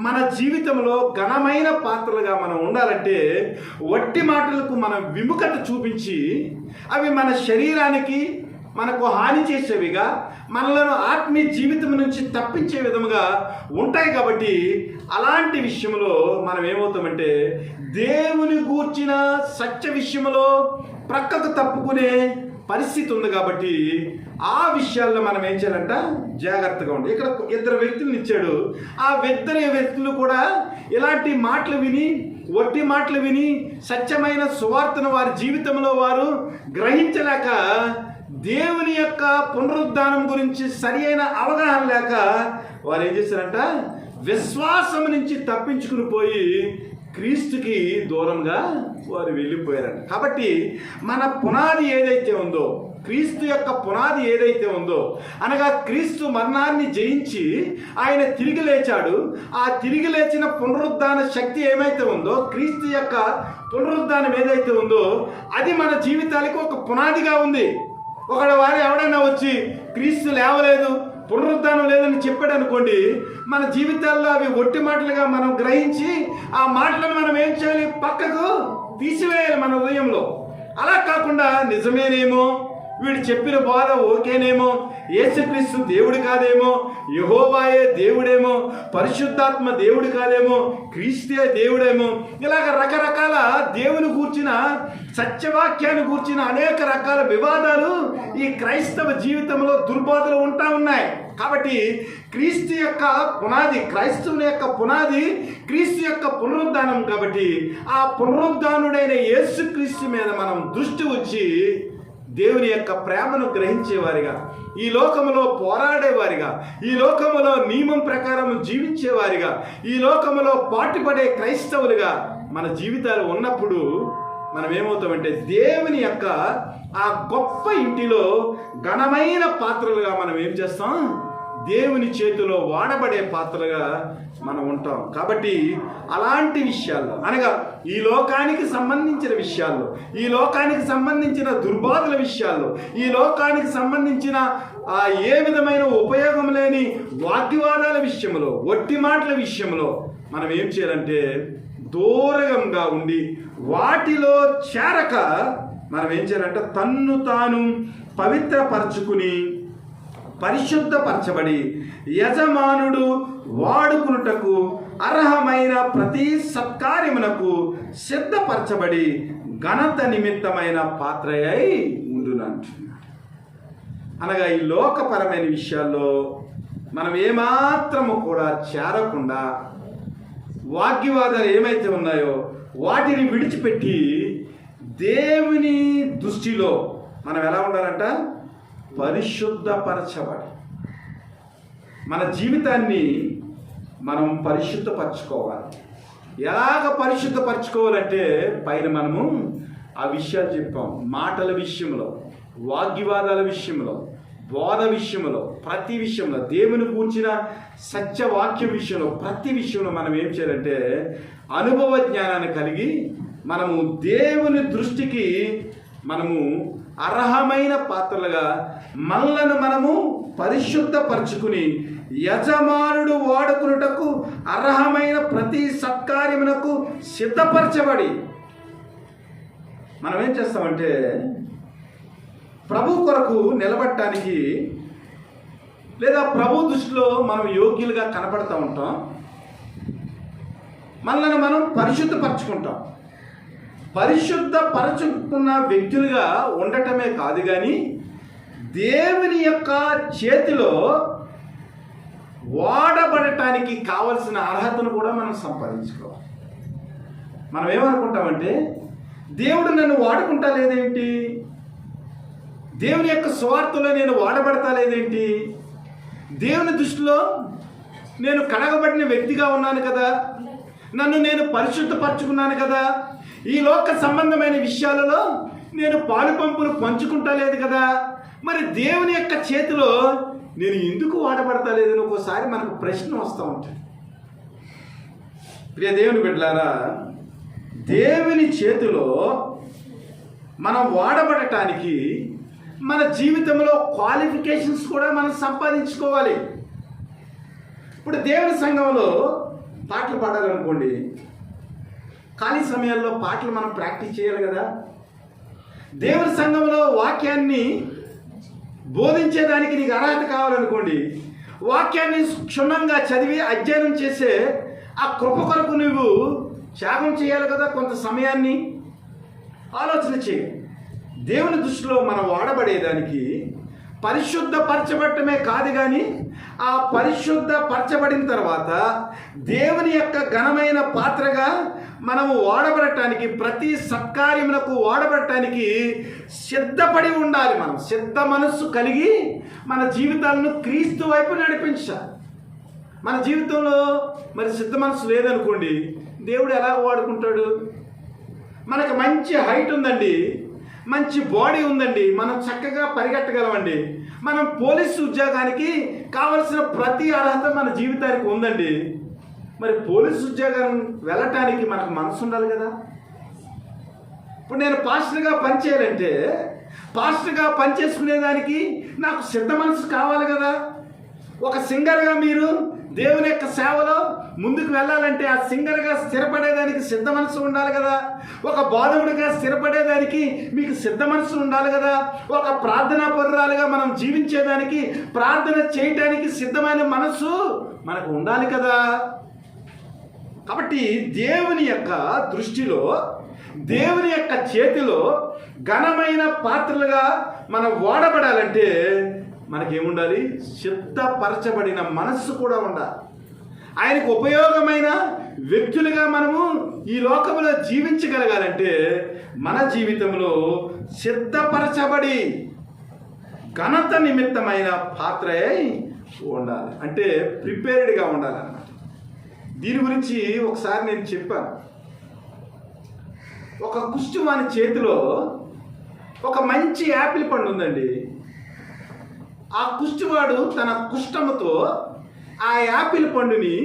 మన జీవితంలో ఘనమైన పాత్రలుగా మనం ఉండాలంటే వట్టి మాటలకు మనం విముఖత చూపించి అవి మన శరీరానికి మనకు హాని చేసేవిగా, మనలను ఆత్మీయ జీవితం నుంచి తప్పించే విధముగా ఉంటాయి. కాబట్టి అలాంటి విషయంలో మనం ఏమవుతామంటే దేవుని గూర్చిన సత్య విషయంలో ప్రక్కకు తప్పుకునే పరిస్థితి ఉంది. కాబట్టి ఆ విషయాల్లో మనం ఏం చేయాలంట, జాగ్రత్తగా ఉండి. ఇక్కడ 2 వ్యక్తులను ఇచ్చాడు. ఆ 2 వ్యక్తులు కూడా ఇలాంటి మాటలు విని, వట్టి మాటలు విని సత్యమైన సువార్తను వారి జీవితంలో వారు గ్రహించలేక, దేవుని యొక్క పునరుద్ధానం గురించి సరి అయిన అవగాహన లేక వారు ఏం చేశారంట, విశ్వాసం నుంచి తప్పించుకుని పోయి క్రీస్తుకి దూరంగా వారు వెళ్ళిపోయారంట. కాబట్టి మన పునాది ఏదైతే ఉందో, క్రీస్తు యొక్క పునాది ఏదైతే ఉందో, అనగా క్రీస్తు మరణాన్ని జయించి ఆయన తిరిగి లేచాడు. ఆ తిరిగి లేచిన పునరుద్ధాన శక్తి ఏమైతే ఉందో, క్రీస్తు యొక్క పునరుద్ధానం ఏదైతే ఉందో, అది మన జీవితాలకు ఒక పునాదిగా ఉంది. వారు ఎవడైనా వచ్చి క్రీస్తు లేవలేదు, పునరుద్ధానం లేదని చెప్పాడు అనుకోండి, మన జీవితాల్లో అవి ఒట్టి మాటలుగా మనం గ్రహించి ఆ మాటలను మనం ఏం చేయాలి, పక్కకు తీసివేయాలి మన హృదయంలో. అలా కాకుండా నిజమేనేమో, వీడు చెప్పిన బోధ ఓకేనేమో, యేసుక్రీస్తు దేవుడు కాదేమో, యెహోవాయే దేవుడేమో, పరిశుద్ధాత్మ దేవుడు కాదేమో, క్రీస్తే దేవుడేమో, ఇలాగ రకరకాల దేవుని గూర్చిన సత్యవాక్యాన్ని గూర్చిన అనేక రకాల వివాదాలు ఈ క్రైస్తవ జీవితంలో దుర్బోధలు ఉంటా ఉన్నాయి. కాబట్టి క్రీస్తు యొక్క పునాది, క్రైస్తవుని యొక్క పునాది క్రీస్తు యొక్క పునరుద్ధానం. కాబట్టి ఆ పునరుద్ధానుడైన యేసుక్రీస్తు మీద మనం దృష్టి ఉంచి దేవుని యొక్క ప్రేమను గ్రహించేవారిగా, ఈ లోకములో పోరాడేవారిగా, ఈ లోకములో నియమం ప్రకారం జీవించేవారిగా, ఈ లోకములో పాటుపడే క్రైస్తవులుగా మన జీవితాలు ఉన్నప్పుడు మనం ఏమవుతామంటే దేవుని యొక్క ఆ గొప్ప ఇంటిలో ఘనమైన పాత్రలుగా మనం ఏం చేస్తాం, దేవుని చేతిలో వాడబడే పాత్రలుగా మనం ఉంటాం. కాబట్టి అలాంటి విషయాల్లో, అనగా ఈ లోకానికి సంబంధించిన విషయాల్లో, ఈ లోకానికి సంబంధించిన దుర్బాధల విషయాల్లో, ఈ లోకానికి సంబంధించిన ఏ విధమైన ఉపయోగం లేని వాగ్వివాదాల విషయంలో, వట్టి మాటల విషయంలో మనం ఏం చేయాలంటే దూరంగా ఉండి వాటిలో చేరక మనం ఏం చేయాలంటే తన్ను తాను పవిత్రపరచుకుని పరిశుద్ధపరచబడి యజమానుడు వాడుకునుటకు అర్హమైన ప్రతి సత్కార్యమునకు సిద్ధపరచబడి ఘనత నిమిత్తమైన పాత్రయై ఉండునంటున్నాడు. అనగా ఈ లోకపరమైన విషయాల్లో మనం ఏమాత్రము కూడా చేరకుండా వాగ్వివాదాలు ఏమైతే ఉన్నాయో వాటిని విడిచిపెట్టి దేవుని దృష్టిలో మనం ఎలా ఉండాలంట, పరిశుద్ధపరచబడి మన జీవితాన్ని మనం పరిశుద్ధపరచుకోవాలి. ఎలాగ పరిశుద్ధపరచుకోవాలంటే పైన మనము ఆ విషయాలు చెప్పాం. మాటల విషయంలో, వాగ్వివాదాల విషయంలో, బోధ విషయంలో, ప్రతి విషయంలో, దేవుని కూర్చిన సత్యవాక్యం విషయంలో, ప్రతి విషయంలో మనం ఏం చేయాలంటే అనుభవ జ్ఞానాన్ని కలిగి మనము దేవుని దృష్టికి మనము అర్హమైన పాత్రలుగా మనలను మనము పరిశుద్ధపరచుకుని యజమానుడు వాడుకున్నటకు అర్హమైన ప్రతి సత్కార్యమునకు సిద్ధపరచబడి మనం ఏం చేస్తామంటే ప్రభు కొరకు నిలబడటానికి, లేదా ప్రభు దృష్టిలో మనం యోగ్యులుగా కనపడుతూ ఉంటాం. మనల్ని మనం పరిశుద్ధపరచుకుంటాం. పరిశుద్ధపరచుకున్న వ్యక్తులుగా ఉండటమే కాదు కానీ దేవుని యొక్క చేతిలో వాడబడటానికి కావలసిన అర్హతను కూడా మనం సంపాదించుకోవాలి. మనం ఏమనుకుంటామంటే దేవుడు నన్ను వాడుకుంటా లేదేంటి, దేవుని యొక్క స్వార్థలో నేను వాడబడతా లేదేంటి, దేవుని దృష్టిలో నేను కడగబడిన వ్యక్తిగా ఉన్నాను కదా, నన్ను నేను పరిశుద్ధపరచుకున్నాను కదా, ఈ లోక సంబంధమైన విషయాలలో నేను పాలు పంపులు పంచుకుంటా లేదు కదా, మరి దేవుని యొక్క చేతిలో నేను ఎందుకు వాడబడతా లేదని ఒక్కోసారి మనకు ప్రశ్న వస్తూ ఉంటుంది. ప్రియ దేవుని బిడ్డలారా, దేవుని చేతిలో మనం వాడబడటానికి మన జీవితంలో క్వాలిఫికేషన్స్ కూడా మనం సంపాదించుకోవాలి. ఇప్పుడు దేవుని సంఘంలో పాటలు పాడాలనుకోండి, ఖాళీ సమయాల్లో పాటలు మనం ప్రాక్టీస్ చేయాలి కదా. దేవుని సంఘంలో వాక్యాన్ని బోధించేదానికి నీకు అర్హత కావాలనుకోండి, వాక్యాన్ని క్షుణ్ణంగా చదివి అధ్యయనం చేసే ఆ కృప కొరకు నువ్వు త్యాగం చేయాలి కదా. కొంత సమయాన్ని ఆలోచన చేయి. దేవుని దృష్టిలో మనం వాడబడేదానికి పరిశుద్ధపరచబడటమే కాదు, కానీ ఆ పరిశుద్ధపరచబడిన తర్వాత దేవుని యొక్క ఘనమైన పాత్రగా మనము వాడబడటానికి, ప్రతి సత్కార్యములకు వాడబడటానికి సిద్ధపడి ఉండాలి. మనం సిద్ధ మనస్సు కలిగి మన జీవితాలను క్రీస్తు వైపు నడిపించాలి. మన జీవితంలో మరి సిద్ధ మనసు లేదనుకోండి, దేవుడు ఎలా వాడుకుంటాడు? మనకు మంచి హైట్ ఉందండి, మంచి బాడీ ఉందండి, మనం చక్కగా పరిగెట్టగలమండి, మనం పోలీసు ఉద్యోగానికి కావలసిన ప్రతి అర్హత మన జీవితానికి ఉందండి. మరి పోలీసు ఉద్యోగం వెళ్ళటానికి మనకు మనసు ఉండాలి కదా. ఇప్పుడు నేను పాస్టర్గా పనిచేయాలంటే, పాస్టర్గా పనిచేసుకునేదానికి నాకు సిద్ధ మనసు కావాలి కదా. ఒక సింగర్గా మీరు దేవుని యొక్క సేవలో ముందుకు వెళ్ళాలంటే ఆ సింగర్గా స్థిరపడేదానికి సిద్ధ మనసు ఉండాలి కదా. ఒక బోధకుడిగా స్థిరపడేదానికి మీకు సిద్ధ మనసు ఉండాలి కదా. ఒక ప్రార్థనా పరురాలుగా మనం జీవించేదానికి, ప్రార్థన చేయడానికి సిద్ధమైన మనసు మనకు ఉండాలి కదా. కాబట్టి దేవుని యొక్క దృష్టిలో, దేవుని యొక్క చేతిలో ఘనమైన పాత్రలుగా మనం వాడబడాలంటే మనకేముండాలి? సిద్ధపరచబడిన మనస్సు కూడా ఉండాలి. ఆయనకు ఉపయోగమైన వ్యక్తులుగా మనము ఈ లోకంలో జీవించగలగాలంటే మన జీవితంలో సిద్ధపరచబడి ఘనత నిమిత్తమైన పాత్రే ఉండాలి. అంటే ప్రిపేర్డ్గా ఉండాలన్నమాట. దీని గురించి ఒకసారి నేను చెప్పాను. ఒక కుష్ఠవాని చేతిలో ఒక మంచి యాపిల్ పండు ఉందండి. ఆ కుష్ఠవాడు తన కుష్టముతో ఆ యాపిల్ పండుని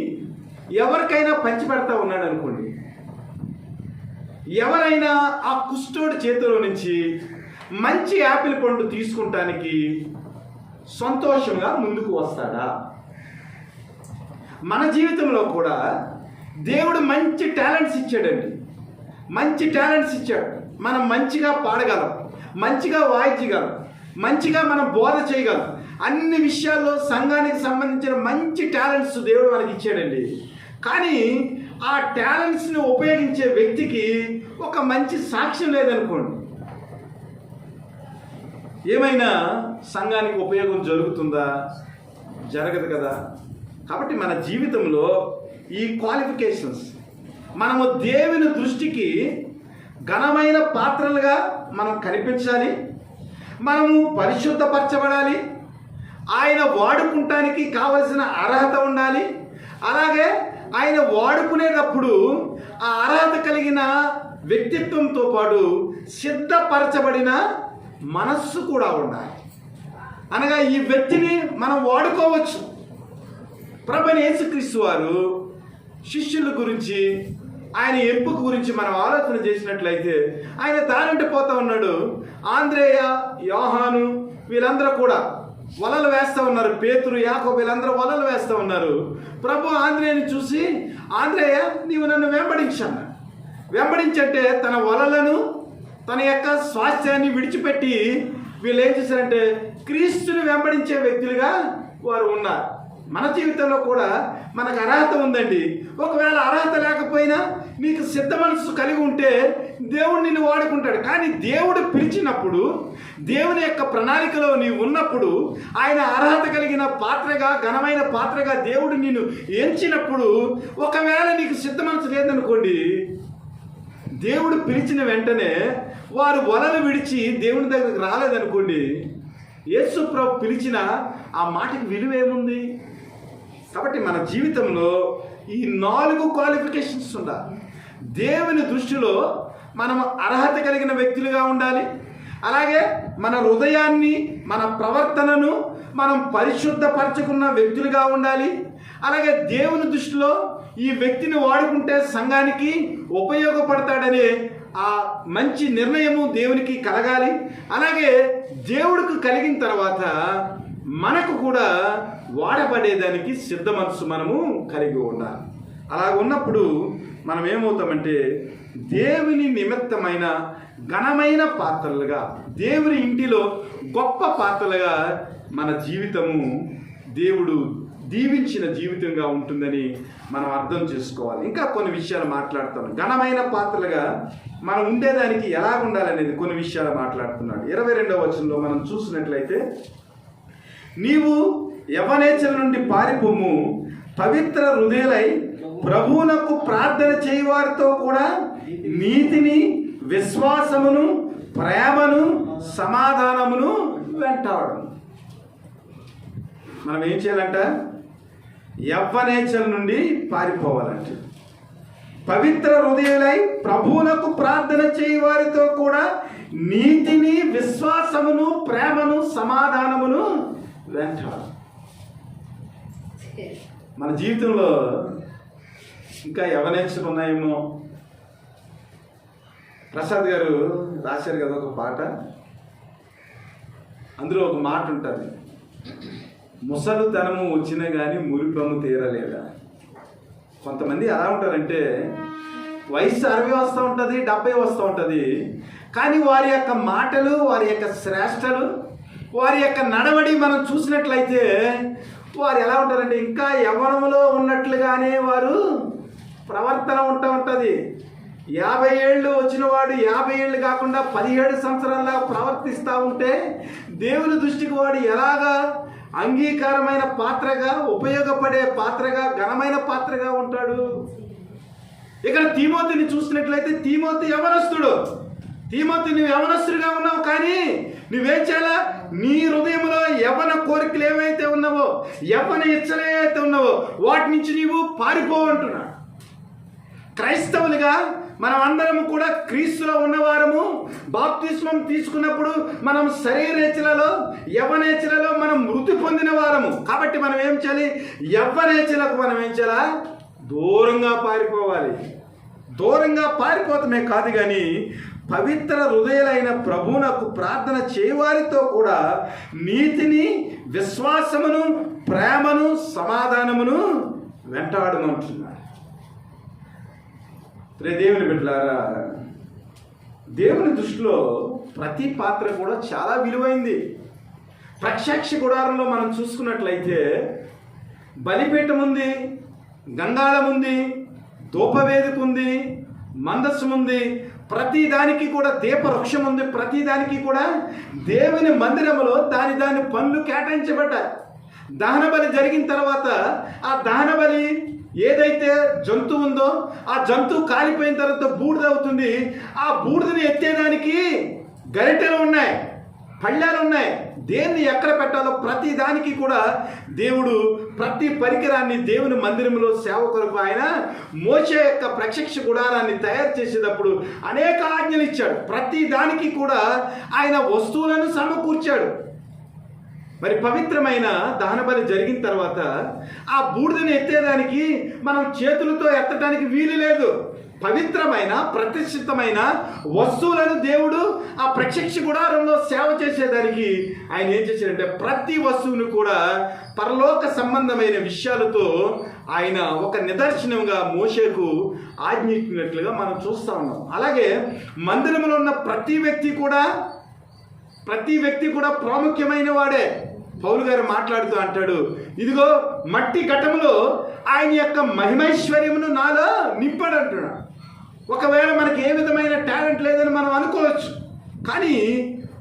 ఎవరికైనా పంచిపెడతా ఉన్నాడు అనుకోండి, ఎవరైనా ఆ కుష్ఠోడి చేతిలో నుంచి మంచి యాపిల్ పండు తీసుకుంటానికి సంతోషంగా ముందుకు వస్తాడా? మన జీవితంలో కూడా దేవుడు మంచి టాలెంట్స్ ఇచ్చాడండి, మంచి టాలెంట్స్ ఇచ్చాడు. మనం మంచిగా పాడగలం, మంచిగా వాయించగలం, మంచిగా మనం బోధ చేయగలం. అన్ని విషయాల్లో సంఘానికి సంబంధించిన మంచి టాలెంట్స్ దేవుడు మనకి ఇచ్చాడండి. కానీ ఆ టాలెంట్స్ని ఉపయోగించే వ్యక్తికి ఒక మంచి సాక్ష్యం లేదనుకోండి, ఏమైనా సంఘానికి ఉపయోగం జరుగుతుందా? జరగదు కదా. కాబట్టి మన జీవితంలో ఈ క్వాలిఫికేషన్స్ మనము దేవుని దృష్టికి ఘనమైన పాత్రలుగా మనం కనిపించాలి, మనము పరిశుద్ధపరచబడాలి, ఆయన వాడుకుంటానికి కావలసిన అర్హత ఉండాలి. అలాగే ఆయన వాడుకునేటప్పుడు ఆ అర్హత కలిగిన వ్యక్తిత్వంతో పాటు సిద్ధపరచబడిన మనస్సు కూడా ఉండాలి. అనగా ఈ వ్యక్తిని మనం వాడుకోవచ్చు. ప్రభువైన యేసుక్రీస్తు వారు శిష్యుల గురించి, ఆయన ఎంపిక గురించి మనం ఆలోచన చేసినట్లయితే ఆయన దారంటే పోతా ఉన్నాడు. ఆంద్రేయ, యోహాను వీళ్ళందరూ కూడా వలలు వేస్తూ ఉన్నారు. పేతురు, యాకోబు వీళ్ళందరూ వలలు వేస్తూ ఉన్నారు. ప్రభు ఆంద్రేయని చూసి, ఆంద్రేయ నీవు నన్ను వెంబడించాను. వెంబడించంటే తన వలలను, తన యొక్క స్వాస్థ్యాన్ని విడిచిపెట్టి వీళ్ళు ఏం చేశారంటే క్రీస్తుని వెంబడించే వ్యక్తులుగా వారు ఉన్నారు. మన జీవితంలో కూడా మనకు అర్హత ఉందండి. ఒకవేళ అర్హత లేకపోయినా నీకు సిద్ధ మనసు కలిగి ఉంటే దేవుడు నిన్ను వాడుకుంటాడు. కానీ దేవుడు పిలిచినప్పుడు, దేవుని యొక్క ప్రణాళికలో నీవు ఉన్నప్పుడు, ఆయన అర్హత కలిగిన పాత్రగా, ఘనమైన పాత్రగా దేవుడు నిన్ను ఎంచినప్పుడు, ఒకవేళ నీకు సిద్ధ మనసు లేదనుకోండి, దేవుడు పిలిచిన వెంటనే వారు వలలు విడిచి దేవుని దగ్గరికి రాలేదనుకోండి, యేసు ప్రభు పిలిచిన ఆ మాటకి విలువేముంది? కాబట్టి మన జీవితంలో ఈ 4 క్వాలిఫికేషన్స్ ఉండాలి. దేవుని దృష్టిలో మనం అర్హత కలిగిన వ్యక్తులుగా ఉండాలి. అలాగే మన హృదయాన్ని, మన ప్రవర్తనను మనం పరిశుద్ధపరచుకున్న వ్యక్తులుగా ఉండాలి. అలాగే దేవుని దృష్టిలో ఈ వ్యక్తిని వాడుకుంటే సంఘానికి ఉపయోగపడతాడనే ఆ మంచి నిర్ణయము దేవునికి కలగాలి. అలాగే దేవుడికి కలిగిన తర్వాత మనకు కూడా వాడబడేదానికి సిద్ధ మనసు మనము కలిగి ఉండాలి. అలా ఉన్నప్పుడు మనం ఏమవుతామంటే దేవుని నిమిత్తమైన ఘనమైన పాత్రలుగా, దేవుని ఇంటిలో గొప్ప పాత్రలుగా మన జీవితము దేవుడు దీవించిన జీవితంగా ఉంటుందని మనం అర్థం చేసుకోవాలి. ఇంకా కొన్ని విషయాలు మాట్లాడుతాను. ఘనమైన పాత్రలుగా మనం ఉండేదానికి ఎలా ఉండాలనేది కొన్ని విషయాలు మాట్లాడుతున్నాడు. 22వ వచనంలో మనం చూసినట్లయితే, నీవు యవ్వనేచ్ఛల నుండి పారిపోము, పవిత్ర హృదయులై ప్రభువునకు ప్రార్థన చేయవారితో కూడా నీతిని, విశ్వాసమును, ప్రేమను, సమాధానమును వెంటాడు. మనం ఏం చేయాలంట? యవ్వనేచ్ఛల నుండి పారిపోవాలంట. పవిత్ర హృదయులై ప్రభువునకు ప్రార్థన చేయవారితో కూడా నీతిని, విశ్వాసమును, ప్రేమను, సమాధానమును వెంటాడు. మన జీవితంలో ఇంకా యవ్వనేచ్ఛలు ఉన్నాయేమో. ప్రసాద్ గారు రాశారు కదా ఒక పాట, అందులో ఒక మాట ఉంటుంది, ముసలుతనము వచ్చినా కానీ మురిపము తీరలేదా. కొంతమంది ఎలా ఉంటారంటే వయసు 60 వస్తూ ఉంటుంది, 70 వస్తూ ఉంటుంది, కానీ వారి యొక్క మాటలు, వారి యొక్క శ్రేష్టలు, వారి యొక్క నడవడి మనం చూసినట్లయితే వారు ఎలా ఉంటారంటే ఇంకా యవ్వనంలో ఉన్నట్లుగానే వారు ప్రవర్తన ఉంటుంది. 50 ఏళ్ళు వచ్చిన వాడు 50 ఏళ్ళు కాకుండా 17 సంవత్సరాల ప్రవర్తిస్తూ ఉంటే దేవుని దృష్టికి వాడు ఎలాగా అంగీకారమైన పాత్రగా, ఉపయోగపడే పాత్రగా, ఘనమైన పాత్రగా ఉంటాడు. ఇక్కడ తీమోతిని చూసినట్లయితే తీమోతి యవనస్తుడు. తీమోతి, నువ్వు యవనస్తుడిగా ఉన్నావు, కానీ నువ్వేం చేయాలా? నీ హృదయంలో యవ్వన కోరికలు ఏవైతే ఉన్నావో, యవ్వన ఇచ్చలు ఏవైతే ఉన్నావో వాటి నుంచి నీవు పారిపోవంటున్నాడు. క్రైస్తవులుగా మనం అందరం కూడా క్రీస్తులో ఉన్నవారము. బాప్తిస్మం తీసుకున్నప్పుడు మనం శరీరేచ్ఛలలో, యవ్వనేచ్ఛలలో మనం మృతి పొందిన వారము. కాబట్టి మనం ఏం చేయాలి? యవ్వనేచ్ఛలకు మనం ఏం చేయాలా? దూరంగా పారిపోవాలి. దూరంగా పారిపోతామే కాదు, కానీ పవిత్ర హృదయులైన ప్రభువునకు ప్రార్థన చేయవారితో కూడా నీతిని, విశ్వాసమును, ప్రేమను, సమాధానమును వెంటాడమంటున్నాడు. దేవుని బిడ్డలారా, దేవుని దృష్టిలో ప్రతి పాత్ర కూడా చాలా విలువైంది. ప్రత్యక్ష గుడారంలో మనం చూసుకున్నట్లయితే బలిపీఠం ఉంది, గంగాళం ఉంది, ధూపవేదిక ఉంది, మందస్సం ఉంది, ప్రతి దానికి కూడా దీపవృక్షం ఉంది. ప్రతి దానికి కూడా దేవుని మందిరంలో దాని పనులు కేటాయించబడ్డాయి. దహన బలి జరిగిన తర్వాత ఆ దహన బలి ఏదైతే జంతువు ఉందో ఆ జంతువు కాలిపోయిన తర్వాత బూడిద అవుతుంది. ఆ బూడిదని ఎత్తేదానికి గరిటెలు ఉన్నాయి, పళ్ళాలు ఉన్నాయి. దేన్ని ఎక్కడ పెట్టాలో ప్రతి దానికి కూడా దేవుడు ప్రతి పరికరాన్ని దేవుని మందిరంలో సేవ కొరకు ఆయన మోషే యొక్క ప్రత్యక్ష గుడారాన్ని తయారు చేసేటప్పుడు అనేక ఆజ్ఞలు ఇచ్చాడు. ప్రతి దానికి కూడా ఆయన వస్తువులను సమకూర్చాడు. మరి పవిత్రమైన దహనబలి జరిగిన తర్వాత ఆ బూడిదని ఎత్తేదానికి మనం చేతులతో ఎత్తడానికి వీలు లేదు. పవిత్రమైన ప్రతిష్ఠితమైన వస్తువులను దేవుడు ఆ ప్రత్యక్ష గుడారంలో సేవ చేసేదానికి ఆయన ఏం చేశాడంటే ప్రతి వస్తువును కూడా పరలోక సంబంధమైన విషయాలతో ఆయన ఒక నిదర్శనంగా మోషేకు ఆజ్ఞించినట్లుగా మనం చూస్తూ ఉన్నాం. అలాగే మందిరంలో ఉన్న ప్రతి వ్యక్తి కూడా ప్రాముఖ్యమైన వాడే. పౌలు గారు మాట్లాడుతూ అంటాడు, ఇదిగో మట్టి ఘటములో ఆయన యొక్క మహిమైశ్వర్యమును నాలో నింపాడు అంటున్నాడు. ఒకవేళ మనకి ఏ విధమైన టాలెంట్ లేదని మనం అనుకోవచ్చు, కానీ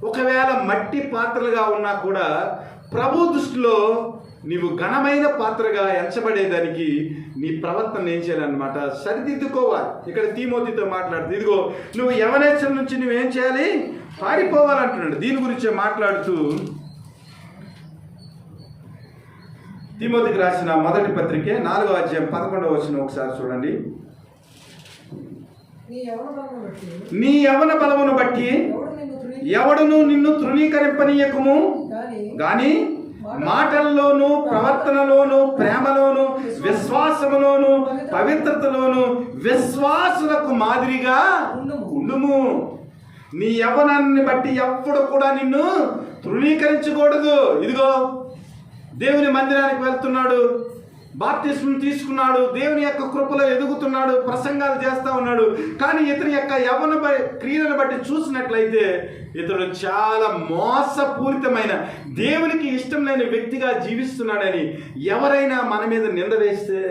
ఒకవేళ మట్టి పాత్రలుగా ఉన్నా కూడా ప్రభు దృష్టిలో నీవు ఘనమైన పాత్రగా ఎంచబడేదానికి నీ ప్రవర్తన ఏం చేయాలన్నమాట, సరిదిద్దుకోవాలి. ఇక్కడ తీమోతితో మాట్లాడుతూ ఇదిగో నువ్వు యవనేచ్ఛల నుంచి నువ్వేం చేయాలి? పారిపోవాలంటున్నాడు. దీని గురించి మాట్లాడుతూ తీమోతికి రాసిన మొదటి పత్రికే 4వ అధ్యాయం 11వ వచనం ఒకసారి చూడండి. నీ యవన బలమును బట్టి ఎవడును నిన్ను తృణీకరింపనీయకుము గాని మాటల్లోను, ప్రవర్తనలోను, ప్రేమలోను, విశ్వాసములోను, పవిత్రతలోను విశ్వాసులకు మాదిరిగా ఉండుము. నీ యవ్వనాన్ని బట్టి ఎప్పుడు కూడా నిన్ను తృణీకరించకూడదు. ఇదిగో దేవుని మందిరానికి వెళ్తున్నాడు, బాప్తిస్మం తీసుకున్నాడు, దేవుని యొక్క కృపలో ఎదుగుతున్నాడు, ప్రసంగాలు చేస్తూ ఉన్నాడు. కానీ ఇతని యొక్క యవ్వన క్రియలను బట్టి చూసినట్లయితే ఇతడు చాలా మోసపూరితమైన, దేవునికి ఇష్టం లేని వ్యక్తిగా జీవిస్తున్నాడని ఎవరైనా మన మీద నింద వేస్తే,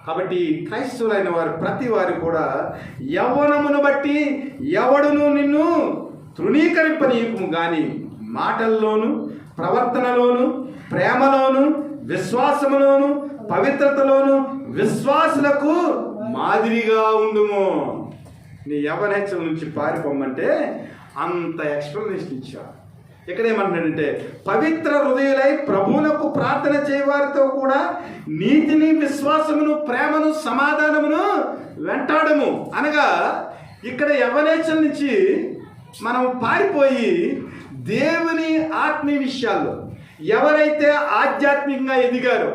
కాబట్టి క్రైస్తవులైన వారు ప్రతి వారు కూడా యవ్వనమును బట్టి ఎవడును నిన్ను తృణీకరింపనీయకుము గాని మాటల్లోను, ప్రవర్తనలోను, ప్రేమలోను, విశ్వాసములోను, పవిత్రతలోను విశ్వాసులకు మాదిరిగా ఉండుము. నీ యవ్వనేచ్ఛల నుంచి పారిపోమంటే అంత ఎక్స్ప్లెనేషన్ ఇచ్చాడు. ఇక్కడ ఏమంటాడంటే పవిత్ర హృదయులై ప్రభువులకు ప్రార్థన చేయవారితో కూడా నీతిని, విశ్వాసమును, ప్రేమను, సమాధానమును వెంటాడము. అనగా ఇక్కడ యవ్వనేచ్ఛల నుంచి మనం పారిపోయి దేవుని ఆత్మీయ విషయాల్లో ఎవరైతే ఆధ్యాత్మికంగా ఎదిగారో,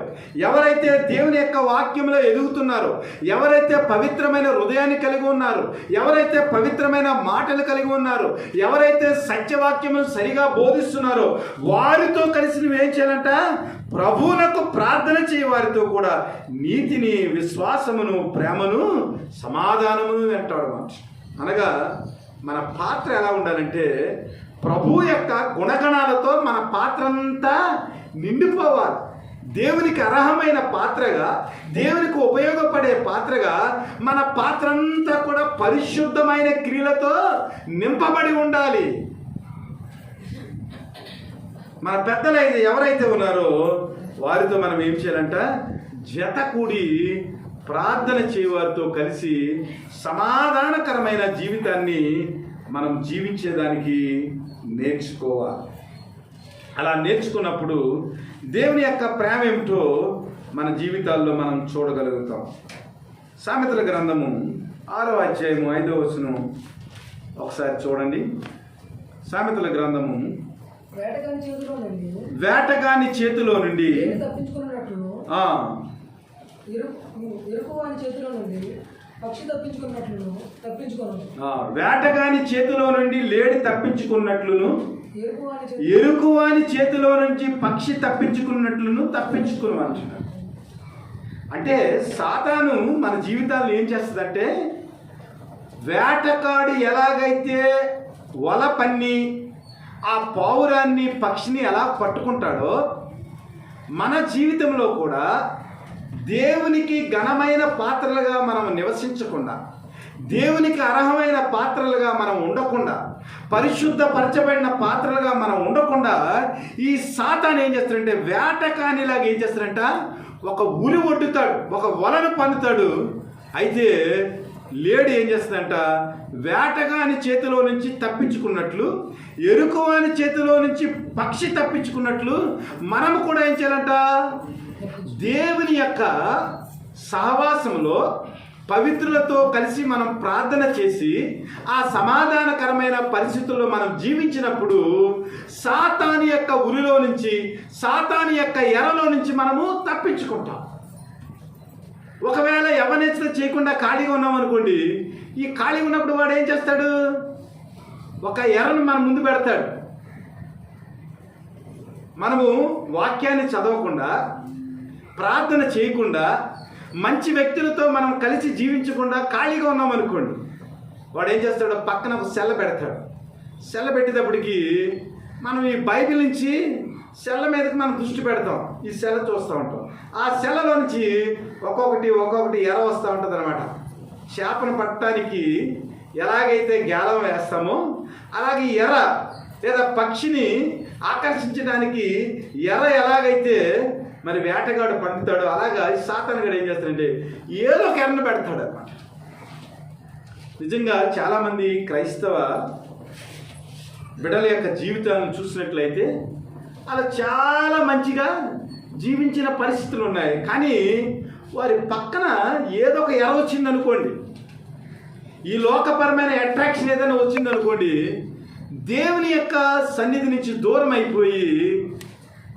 ఎవరైతే దేవుని యొక్క వాక్యంలో ఎదుగుతున్నారో, ఎవరైతే పవిత్రమైన హృదయాన్ని కలిగి ఉన్నారో, ఎవరైతే పవిత్రమైన మాటలు కలిగి ఉన్నారో, ఎవరైతే సత్యవాక్యములు సరిగా బోధిస్తున్నారో వారితో కలిసి నువ్వేం చేయాలంట? ప్రభువులకు ప్రార్థన చేయ వారితో కూడా నీతిని, విశ్వాసమును, ప్రేమను, సమాధానమును వెంటాడమాట. అనగా మన పాత్ర ఎలా ఉండాలంటే ప్రభు యొక్క గుణగణాలతో మన పాత్ర అంతా నిండిపోవాలి. దేవునికి అర్హమైన పాత్రగా, దేవునికి ఉపయోగపడే పాత్రగా మన పాత్ర అంతా కూడా పరిశుద్ధమైన క్రియలతో నింపబడి ఉండాలి. మన పెద్దలు ఎవరైతే ఉన్నారో వారితో మనం ఏం చేయాలంట? జత కూడి ప్రార్థన చేయవారితో కలిసి సమాధానకరమైన జీవితాన్ని మనం జీవించేదానికి నేర్చుకోవాలి. అలా నేర్చుకున్నప్పుడు దేవుని యొక్క ప్రేమ ఏమిటో మన జీవితాల్లో మనం చూడగలుగుతాం. సామెతల గ్రంథము 6వ అధ్యాయము 5వ వచనం ఒకసారి చూడండి. సామెతల గ్రంథము వేటగాని చేతిలో నుండి వేటగాని చేతిలో నుండి లేడి తప్పించుకున్నట్లును, ఎరుకువాని చేతిలో నుంచి పక్షి తప్పించుకున్నట్లును తప్పించుకును అంటున్నాడు. అంటే సాతాను మన జీవితాలను ఏం చేస్తుందంటే, వేటగాడు ఎలాగైతే వల పన్ని ఆ పావురాన్ని, పక్షిని ఎలా పట్టుకుంటాడో మన జీవితంలో కూడా దేవునికి ఘనమైన పాత్రలుగా మనం నివసించకుండా, దేవునికి అర్హమైన పాత్రలుగా మనం ఉండకుండా, పరిశుద్ధపరచబడిన పాత్రలుగా మనం ఉండకుండా ఈ సాతాను ఏం చేస్తాడంటే వేటకానిలాగా ఏం చేస్తాడంట, ఒక ఉరి ఒడ్డుతాడు, ఒక వలను పన్నుతాడు. అయితే లేడి ఏం చేస్తుందంట, వేటగాని చేతిలో నుంచి తప్పించుకున్నట్లు, ఎరుకువాని చేతిలో నుంచి పక్షి తప్పించుకున్నట్లు మనము కూడా ఏం చేయాలంట? దేవుని యొక్క సహవాసంలో పవిత్రులతో కలిసి మనం ప్రార్థన చేసి ఆ సమాధానకరమైన పరిస్థితుల్లో మనం జీవించినప్పుడు సాతాను యొక్క ఉరిలో నుంచి, సాతాను యొక్క ఎరలో నుంచి మనము తప్పించుకుంటాం. ఒకవేళ యవ్వనేచ్ఛలు చేయకుండా ఖాళీగా ఉన్నాం అనుకోండి, ఈ ఖాళీగా ఉన్నప్పుడు వాడు ఏం చేస్తాడు? ఒక ఎరను మన ముందు పెడతాడు. మనము వాక్యాన్ని చదవకుండా, ప్రార్థన చేయకుండా, మంచి వ్యక్తులతో మనం కలిసి జీవించకుండా ఖాళీగా ఉన్నాం అనుకోండి, వాడు ఏం చేస్తాడు? పక్కన ఒక సెల్ల పెడతాడు. సెల్ల పెట్టేటప్పటికి మనం ఈ బైబిల్ నుంచి సెల్ల మీదకి మనం దృష్టి పెడతాం, ఈ సెల్ల చూస్తూ ఉంటాం. ఆ సెల్లలో నుంచి ఒక్కొక్కటి ఎర వస్తూ ఉంటుంది అనమాట. చేపను పట్టడానికి ఎలాగైతే గేలం వేస్తామో అలాగే ఎర లేదా పక్షిని ఆకర్షించడానికి ఎర ఎలాగైతే మరి వేటగాడు పండుతాడో అలాగా సాతానుగాడు ఏం చేస్తాడంటే ఏదో ఒక ఎరను పెడతాడు అన్నమాట. నిజంగా చాలామంది క్రైస్తవ బిడ్డల యొక్క జీవితాలను చూసినట్లయితే అలా చాలా మంచిగా జీవించిన పరిస్థితులు ఉన్నాయి. కానీ వారి పక్కన ఏదో ఒక ఎర వచ్చిందనుకోండి, ఈ లోకపరమైన అట్రాక్షన్ ఏదైనా వచ్చిందనుకోండి, దేవుని యొక్క సన్నిధి నుంచి దూరం అయిపోయి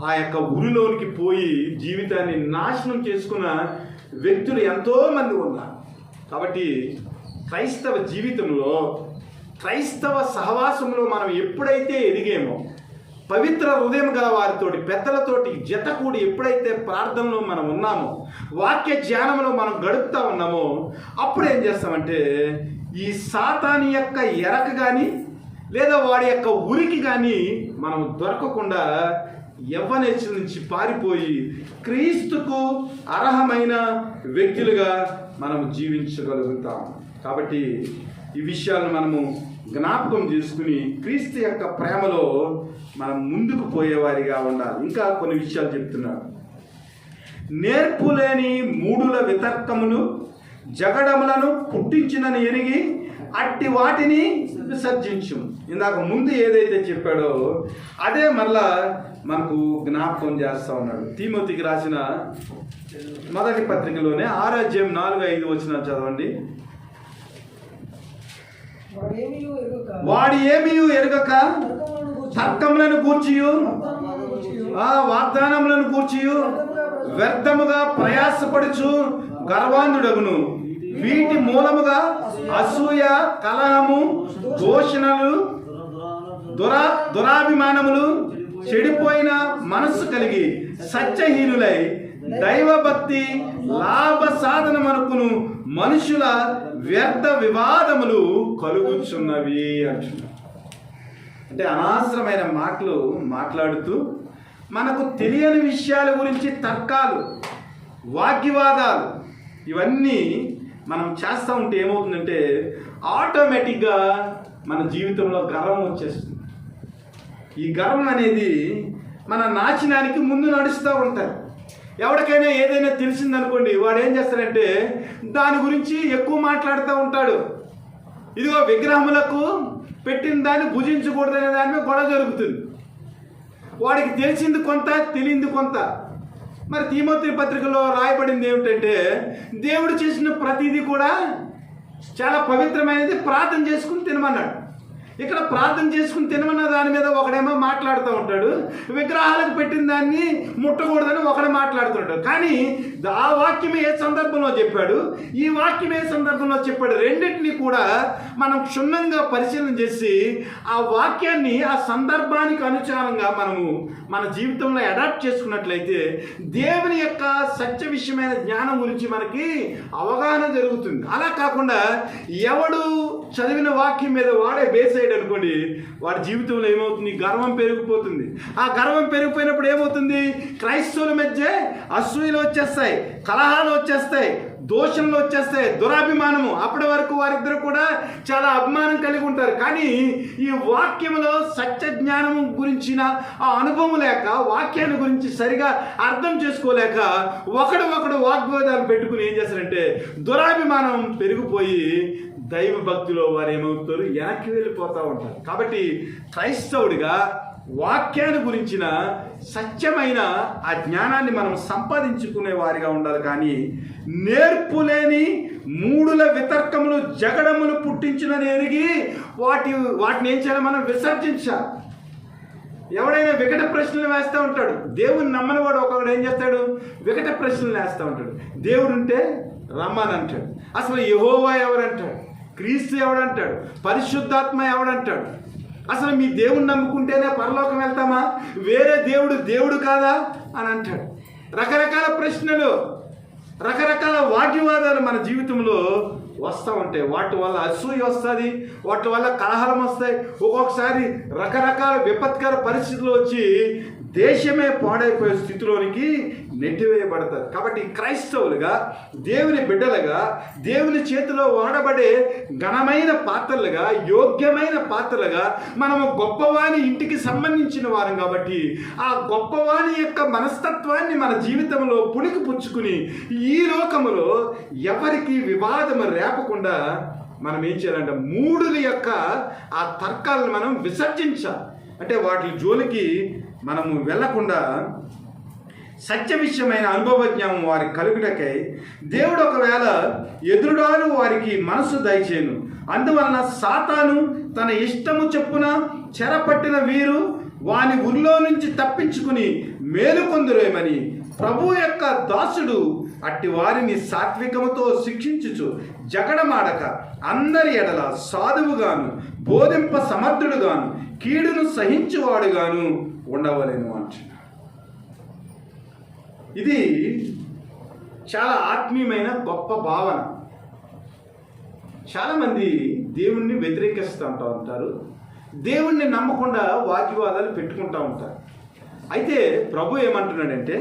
ఆ యొక్క ఉరిలోనికి పోయి జీవితాన్ని నాశనం చేసుకున్న వ్యక్తులు ఎంతోమంది ఉన్నారు. కాబట్టి క్రైస్తవ జీవితంలో, క్రైస్తవ సహవాసంలో మనం ఎప్పుడైతే ఎదిగామో, పవిత్ర హృదయం గల వారితోటి, పెద్దలతోటి జతకూడి ఎప్పుడైతే ప్రార్థనలో మనం ఉన్నామో, వాక్య ధ్యానంలో మనం గడుపుతూ ఉన్నామో, అప్పుడు ఏం చేస్తామంటే ఈ సాతాను యొక్క ఎరక కానీ లేదా వాడి యొక్క ఉరికి కానీ మనం దొరకకుండా యవ్వనేచ్ఛల నుంచి పారిపోయి క్రీస్తుకు అర్హమైన వ్యక్తులుగా మనం జీవించగలుగుతాం. కాబట్టి ఈ విషయాలను మనము జ్ఞాపకం చేసుకుని క్రీస్తు యొక్క ప్రేమలో మనం ముందుకు పోయేవారిగా ఉండాలి. ఇంకా కొన్ని విషయాలు చెప్తున్నాడు. నేర్పులేని మూడుల వితర్కములు జగడములను పుట్టించినని ఎరిగి అట్టి వాటిని విసర్జించు. ఇందాక ముందు ఏదైతే చెప్పాడో అదే మళ్ళా మనకు జ్ఞాపకం చేస్తూ ఉన్నాడు. తీమోతికి రాసిన మొదటి పత్రికలోనే 6:4-5 వచనాలు చదవండి. వాడు ఏమీ ఎరుగక తర్కములను గూర్చియు వాగ్దానములను గూర్చియు వ్యర్థముగా ప్రయాసపడుచు గర్వాంధుడగును. వీటి మూలముగా అసూయ, కలహము, దూషణలు, దురాభిమానములు, చెడిపోయిన మనస్సు కలిగి సత్యహీనులై దైవభక్తి లాభ సాధనమనుకును మనుషుల వ్యర్థ వివాదములు కలుగుచున్నవి అంటున్నారు. అంటే అనవసరమైన మాటలు మాట్లాడుతూ మనకు తెలియని విషయాల గురించి తర్కాలు, వాగ్వివాదాలు ఇవన్నీ మనం చేస్తూ ఉంటే ఏమవుతుందంటే ఆటోమేటిక్గా మన జీవితంలో గర్వం వచ్చేస్తుంది. ఈ గర్వం అనేది మన నాశనానికి ముందు నడుస్తూ ఉంటారు. ఎవరికైనా ఏదైనా తెలిసిందనుకోండి, వాడు ఏం చేస్తాడంటే దాని గురించి ఎక్కువ మాట్లాడుతూ ఉంటాడు. ఇదిగో విగ్రహములకు పెట్టిన దాన్ని భుజించకూడదనే దాని మీద గొడవ జరుగుతుంది. వాడికి తెలిసింది కొంత, తెలియంది కొంత. మరి తీమోతి పత్రికలో రాయబడింది ఏమిటంటే దేవుడు చేసిన ప్రతిదీ కూడా చాలా పవిత్రమైనది, ప్రార్థన చేసుకుని తినమన్నాడు. ఇక్కడ ప్రార్థన చేసుకుని తినమన్న దాని మీద ఒకడేమో మాట్లాడుతూ ఉంటాడు, విగ్రహాలకు పెట్టిన దాన్ని ముట్టకూడదని ఒకడే మాట్లాడుతుంటాడు. కానీ ఆ వాక్యం ఏ సందర్భంలో చెప్పాడు, ఈ వాక్యం ఏ సందర్భంలో చెప్పాడు, రెండింటినీ కూడా మనం క్షుణ్ణంగా పరిశీలన చేసి ఆ వాక్యాన్ని ఆ సందర్భానికి అనుసారంగా మనము మన జీవితంలో అడాప్ట్ చేసుకున్నట్లయితే దేవుని యొక్క సత్య విషయమైన జ్ఞానం గురించి మనకి అవగాహన జరుగుతుంది. అలా కాకుండా ఎవడు చదివిన వాక్యం మీద వాడే బేస్ అయ్యాడు అనుకోండి, వాడి జీవితంలో ఏమవుతుంది, గర్వం పెరిగిపోతుంది. ఆ గర్వం పెరిగిపోయినప్పుడు ఏమవుతుంది, క్రైస్తవుల మధ్య అసూయలు వచ్చేస్తాయి, కలహాలు వచ్చేస్తాయి, దోషంలో వచ్చేస్తాయి, దురాభిమానము. అప్పటి వరకు వారిద్దరు కూడా చాలా అభిమానం కలిగి ఉంటారు. కానీ ఈ వాక్యంలో సత్య జ్ఞానం గురించిన ఆ అనుభవం లేక, వాక్యాన్ని గురించి సరిగా అర్థం చేసుకోలేక ఒకడు వాగ్వాదాలు పెట్టుకుని ఏం చేస్తారంటే దురాభిమానం పెరిగిపోయి దైవ భక్తిలో వారు ఏమవుతారు, వెనక్కి వెళ్ళిపోతూ ఉంటారు. కాబట్టి క్రైస్తవుడిగా వాక్యాన్ని గురించిన సత్యమైన ఆ జ్ఞానాన్ని మనం సంపాదించుకునే వారిగా ఉండాలి. కానీ నేర్పులేని మూడుల వితర్కములు జగడములు పుట్టించిన ఎరిగి వాటిని ఏం చేయాలి, మనం విసర్జించాలి. ఎవడైనా వికట ప్రశ్నలు వేస్తూ ఉంటాడు. దేవుని నమ్మని వాడు ఒకడు ఏం చేస్తాడు, వికట ప్రశ్నలు వేస్తూ ఉంటాడు. దేవుడు ఉంటే రమ్మని అంటాడు. అసలు యెహోవా ఎవరంటాడు, క్రీస్తు ఎవడంటాడు, పరిశుద్ధాత్మ ఎవడంటాడు, అసలు మీ దేవుని నమ్ముకుంటేనే పరలోకం వెళ్తామా, వేరే దేవుడు కాదా అని అంటాడు. రకరకాల ప్రశ్నలు, రకరకాల వాగ్వివాదాలు మన జీవితంలో వస్తూ ఉంటాయి. వాటి వల్ల అసూయ వస్తుంది, వాటి వల్ల కలహారం వస్తాయి. ఒక్కొక్కసారి రకరకాల విపత్కర పరిస్థితులు వచ్చి దేశమే పాడైపోయే స్థితిలోనికి నెట్టివేయబడతారు. కాబట్టి క్రైస్తవులుగా, దేవుని బిడ్డలుగా, దేవుని చేతిలో వాడబడే ఘనమైన పాత్రలుగా, యోగ్యమైన పాత్రలుగా మనము గొప్పవాని ఇంటికి సంబంధించిన వారం. కాబట్టి ఆ గొప్పవాని యొక్క మనస్తత్వాన్ని మన జీవితంలో పుణికి పుచ్చుకుని ఈ లోకములో ఎవరికి వివాదము రేపకుండా మనం ఏం చేయాలంటే మూడుల యొక్క ఆ తర్కాలను మనం విసర్జించాలి. అంటే వాటి జోలికి మనము వెళ్లకుండా సత్య విషయమైన అనుభవజ్ఞానం వారికి కలుగుటకై దేవుడు ఒకవేళ ఎదురుడాలు వారికి మనసు దయచేయను, అందువలన సాతాను తన ఇష్టము చొప్పున చెరపట్టిన వీరు వాని ఊరిలో నుంచి తప్పించుకుని మేలుకొందురేమని ప్రభు యొక్క దాసుడు అట్టి వారిని సాత్వికముతో శిక్షించుచు జగడమాడక అందరి ఎడల సాధువుగాను బోధింప సమర్థుడుగాను కీడును సహించువాడుగాను ఉండవలెను అంటున్నాడు. ఇది చాలా ఆత్మీయమైన గొప్ప భావన. చాలామంది దేవుణ్ణి వ్యతిరేకిస్తూ ఉంటారు, దేవుణ్ణి నమ్మకుండా వాగ్వివాదాలు పెట్టుకుంటూ ఉంటారు. అయితే ప్రభు ఏమంటున్నాడంటే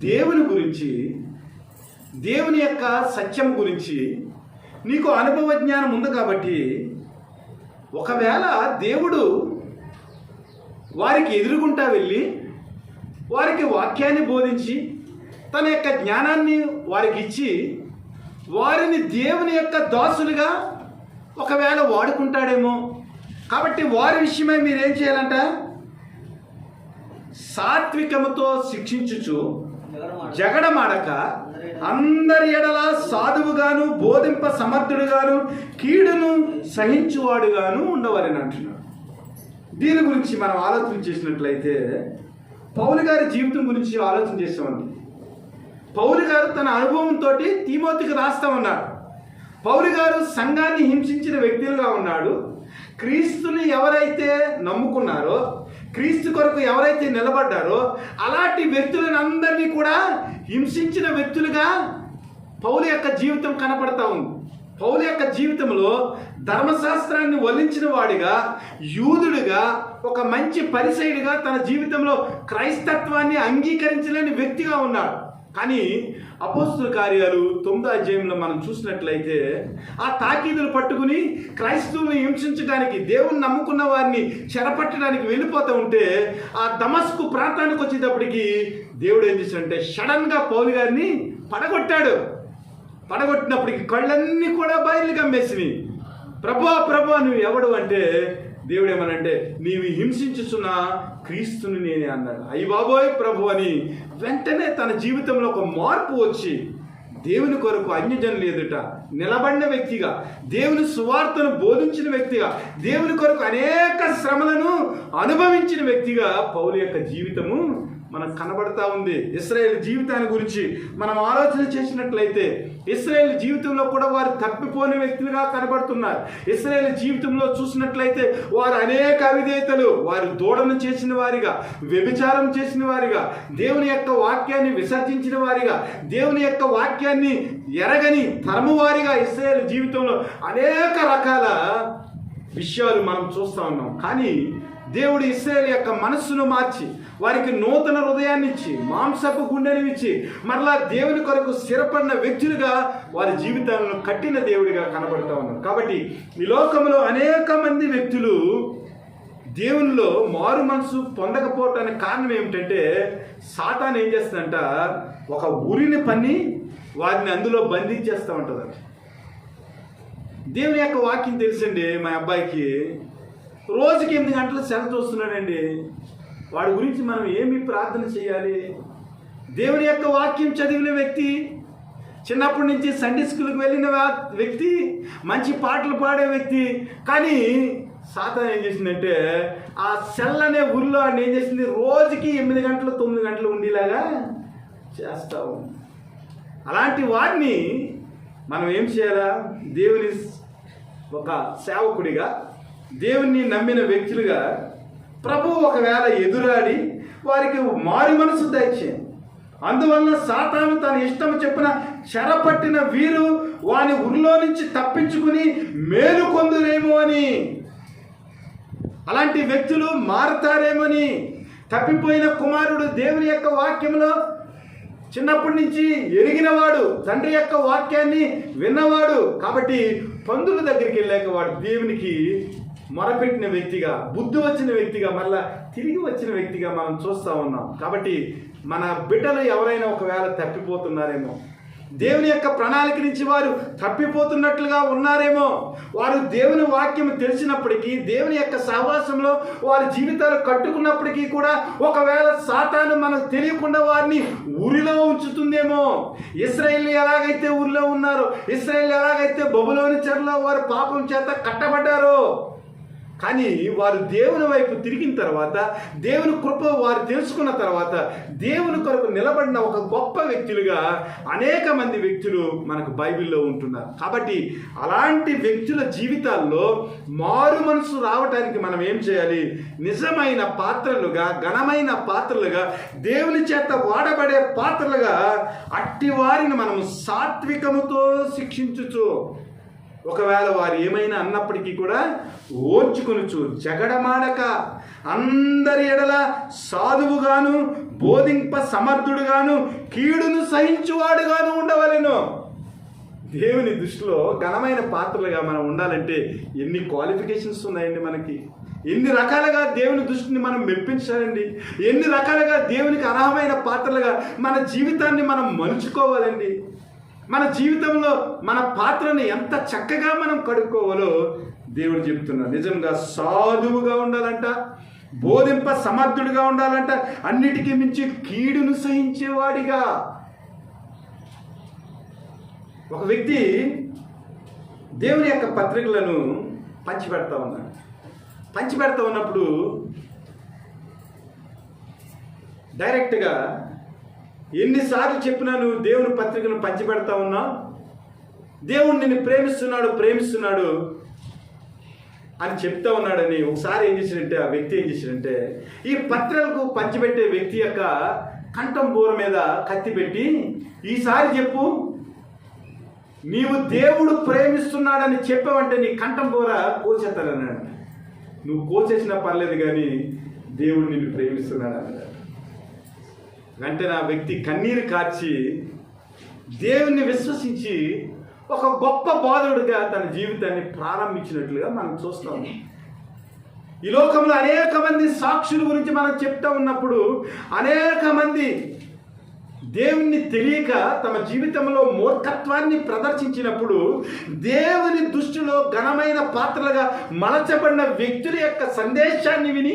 దేవుని గురించి, దేవుని యొక్క సత్యం గురించి నీకు అనుభవ జ్ఞానం ఉంది కాబట్టి ఒకవేళ దేవుడు వారికి ఎదురుగుంటా వెళ్ళి వారికి వాక్యాన్ని బోధించి తన యొక్క జ్ఞానాన్ని వారికి ఇచ్చి వారిని దేవుని యొక్క దాసులుగా ఒకవేళ వాడుకుంటాడేమో. కాబట్టి వారి విషయమై మీరేం చేయాలంట? సాత్వికముతో శిక్షించుచు జగడమాడక అందరి ఎడల సాధువుగాను బోధింప సమర్థుడుగాను కీడును సహించువాడుగాను ఉండవలని అంటున్నాడు. దీని గురించి మనం ఆలోచన చేసినట్లయితే పౌలు గారి జీవితం గురించి ఆలోచన చేస్తామండి. పౌలు గారు తన అనుభవంతో తీమోతికి రాస్తా ఉన్నాడు. పౌలు గారు సంఘాన్ని హింసించిన వ్యక్తులుగా ఉన్నాడు. క్రీస్తుని ఎవరైతే నమ్ముకున్నారో, క్రీస్తు కొరకు ఎవరైతే నిలబడ్డారో అలాంటి వ్యక్తులను అందరినీ కూడా హింసించిన వ్యక్తులుగా పౌలు యొక్క జీవితం కనపడతా ఉంది. పౌలు యొక్క జీవితంలో ధర్మశాస్త్రాన్ని వల్లించిన వాడిగా, యూదుడిగా, ఒక మంచి పరిసయుడిగా తన జీవితంలో క్రైస్తత్వాన్ని అంగీకరించలేని వ్యక్తిగా ఉన్నాడు. కానీ అపోస్తుల కార్యాలు 9వ అధ్యాయంలో మనం చూసినట్లయితే ఆ తాకీదులు పట్టుకుని క్రైస్తవుని హింసించడానికి, దేవుని నమ్ముకున్న వారిని చెరపట్టడానికి వెళ్ళిపోతూ ఉంటే ఆ దమస్కు ప్రాంతానికి వచ్చేటప్పటికి దేవుడు ఏం చేశాడంటే సడన్గా పౌలు గారిని పడగొట్టినప్పటికి కళ్ళన్నీ కూడా బయలు కమ్మేసినాయి. ప్రభు నువ్వు ఎవడు అంటే దేవుడు ఏమనంటే నీవు హింసించుచున్న క్రీస్తుని నేనే అన్నాడు. అయ్యి బాబోయ్ ప్రభు అని వెంటనే తన జీవితంలో ఒక మార్పు వచ్చి దేవుని కొరకు అన్యజనులు ఎదుట నిలబడిన వ్యక్తిగా, దేవుని సువార్తను బోధించిన వ్యక్తిగా, దేవుని కొరకు అనేక శ్రమలను అనుభవించిన వ్యక్తిగా పౌలు యొక్క జీవితము మనకు కనబడతా ఉంది. ఇశ్రాయేల్ జీవితాన్ని గురించి మనం ఆలోచన చేసినట్లయితే ఇశ్రాయేల్ జీవితంలో కూడా వారు తప్పిపోయిన వ్యక్తులుగా కనబడుతున్నారు. ఇశ్రాయేల్ జీవితంలో చూసినట్లయితే వారు అనేక అవిధేయతలు, వారు దూడను చేసిన వారిగా, వ్యభిచారం చేసిన వారిగా, దేవుని యొక్క వాక్యాన్ని విసర్జించిన వారిగా, దేవుని యొక్క వాక్యాన్ని ఎరగని తరమువారిగా ఇశ్రాయేల్ జీవితంలో అనేక రకాల విషయాలు మనం చూస్తూ ఉన్నాం. కానీ దేవుడు ఇశ్రాయేలు యొక్క మనస్సును మార్చి వారికి నూతన హృదయాన్ని ఇచ్చి మాంసపు గుండెని ఇచ్చి మరలా దేవుని కొరకు స్థిరపడిన వ్యక్తులుగా వారి జీవితాలను కట్టిన దేవుడిగా కనబడతా ఉన్నారు. కాబట్టి ఈ లోకంలో అనేక మంది వ్యక్తులు దేవునిలో మారు మనసు పొందకపోవటానికి కారణం ఏమిటంటే సాతాను ఏం చేస్తుందంట, ఒక ఉరిని పన్ని వారిని అందులో బంధించేస్తూ ఉంటుందంట. దేవుని యొక్క వాక్యం తెలుసండి. మా అబ్బాయికి రోజుకి 8 గంటలు సెలవు చూస్తున్నాడండి. వాడి గురించి మనం ఏమి ప్రార్థన చేయాలి? దేవుని యొక్క వాక్యం చదివిన వ్యక్తి, చిన్నప్పటి నుంచి సండే స్కూల్కి వెళ్ళిన వ్యక్తి, మంచి పాటలు పాడే వ్యక్తి. కానీ సాతాను ఏం చేసిందంటే ఆ సెల్ అనే ఊరిలో ఆయన ఏం చేసింది, రోజుకి 8 గంటలు 9 గంటలు ఉండేలాగా చేస్తావు. అలాంటి వారిని మనం ఏం చేయాలా? దేవుని ఒక సేవకుడిగా, దేవుణ్ణి నమ్మిన వ్యక్తులుగా ప్రభు ఒకవేళ ఎదురాడి వారికి మారు మనసు దయచేయండి. అందువలన సాతాను తన ఇష్టము చెప్పిన చెరపట్టిన వీరు వాని ఊరిలో నుంచి తప్పించుకుని మేలు పొందురేమో అని, అలాంటి వ్యక్తులు మారతారేమోని. తప్పిపోయిన కుమారుడు దేవుని యొక్క వాక్యంలో చిన్నప్పటి నుంచి ఎరిగినవాడు, తండ్రి యొక్క వాక్యాన్ని విన్నవాడు. కాబట్టి పందుల దగ్గరికి వెళ్ళాక వాడు దేవునికి మొరపెట్టిన వ్యక్తిగా, బుద్ధి వచ్చిన వ్యక్తిగా, మళ్ళా తిరిగి వచ్చిన వ్యక్తిగా మనం చూస్తూ ఉన్నాం. కాబట్టి మన బిడ్డలు ఎవరైనా ఒకవేళ తప్పిపోతున్నారేమో, దేవుని యొక్క ప్రణాళిక నుంచి వారు తప్పిపోతున్నట్లుగా ఉన్నారేమో. వారు దేవుని వాక్యం తెలిసినప్పటికీ, దేవుని యొక్క సహవాసంలో వారి జీవితాలు కట్టుకున్నప్పటికీ కూడా ఒకవేళ సాతాను మనకు తెలియకుండా వారిని ఊరిలో ఉంచుతుందేమో. ఇశ్రాయేలు ఎలాగైతే ఊరిలో ఉన్నారో, ఇశ్రాయేలు ఎలాగైతే బబులోను చెరలో వారు పాపం చేత కట్టబడ్డారో, కానీ వారు దేవుని వైపు తిరిగిన తర్వాత, దేవుని కృప వారు తెలుసుకున్న తర్వాత, దేవుని కొరకు నిలబడిన ఒక గొప్ప వ్యక్తులుగా అనేక మంది వ్యక్తులు మనకు బైబిల్లో ఉంటున్నారు. కాబట్టి అలాంటి వ్యక్తుల జీవితాల్లో మారు మనసు రావటానికి మనం ఏం చేయాలి? నిజమైన పాత్రలుగా, ఘనమైన పాత్రలుగా, దేవుని చేత వాడబడే పాత్రలుగా అట్టి వారిని మనము సాత్వికముతో శిక్షించుచు, ఒకవేళ వారు ఏమైనా అన్నప్పటికీ కూడా ఓర్చుకొనుచు, జగడమాడక, అందరి ఎడల సాధువుగాను, బోధింప సమర్థుడుగాను, కీడును సహించువాడుగాను ఉండవలెను. దేవుని దృష్టిలో ఘనమైన పాత్రలుగా మనం ఉండాలంటే ఎన్ని క్వాలిఫికేషన్స్ ఉన్నాయండి మనకి. ఎన్ని రకాలుగా దేవుని దృష్టిని మనం మెప్పించాలండి. ఎన్ని రకాలుగా దేవునికి అర్హమైన పాత్రలుగా మన జీవితాన్ని మనం మలుచుకోవాలండి. మన జీవితంలో మన పాత్రని ఎంత చక్కగా మనం కడుక్కోవాలో దేవుడు చెప్తున్నాడు. నిజంగా సాధువుగా ఉండాలంట, బోధింప సమర్థుడిగా ఉండాలంట, అన్నిటికీ మించి కీడును సహించేవాడిగా. ఒక వ్యక్తి దేవుని యొక్క పత్రికలను పంచిపెడతా ఉన్నాడు. పంచిపెడతా ఉన్నప్పుడు డైరెక్ట్గా ఎన్నిసార్లు చెప్పినా నువ్వు దేవుని పత్రికలను పంచిపెడతా ఉన్నావు, దేవుడు నిన్ను ప్రేమిస్తున్నాడు అని చెప్తా ఉన్నాడని ఒకసారి ఏం చేసినంటే, ఆ వ్యక్తి ఏం చేసినంటే, ఈ పత్రికలకు పంచిపెట్టే వ్యక్తి యొక్క కంఠం బోర మీద కత్తి పెట్టి, ఈసారి చెప్పు, నీవు దేవుడు ప్రేమిస్తున్నాడని చెప్పావంటే నీ కంఠం బోర కోసేస్తానన్నాడు. నువ్వు కోసేసినా పర్లేదు కానీ దేవుడు నిన్ను ప్రేమిస్తున్నాడు అన్నాడు. వెంటనే ఆ వ్యక్తి కన్నీరు కార్చి దేవుణ్ణి విశ్వసించి ఒక గొప్ప బోధకుడిగా తన జీవితాన్ని ప్రారంభించినట్లుగా మనం చూస్తాం. ఈ లోకంలో అనేక మంది సాక్షుల గురించి మనం చెప్తా ఉన్నప్పుడు అనేక మంది దేవుణ్ణి తెలియక తమ జీవితంలో మూర్ఖత్వాన్ని ప్రదర్శించినప్పుడు దేవుని దృష్టిలో ఘనమైన పాత్రలుగా మలచబడిన వ్యక్తుల యొక్క సందేశాన్ని విని,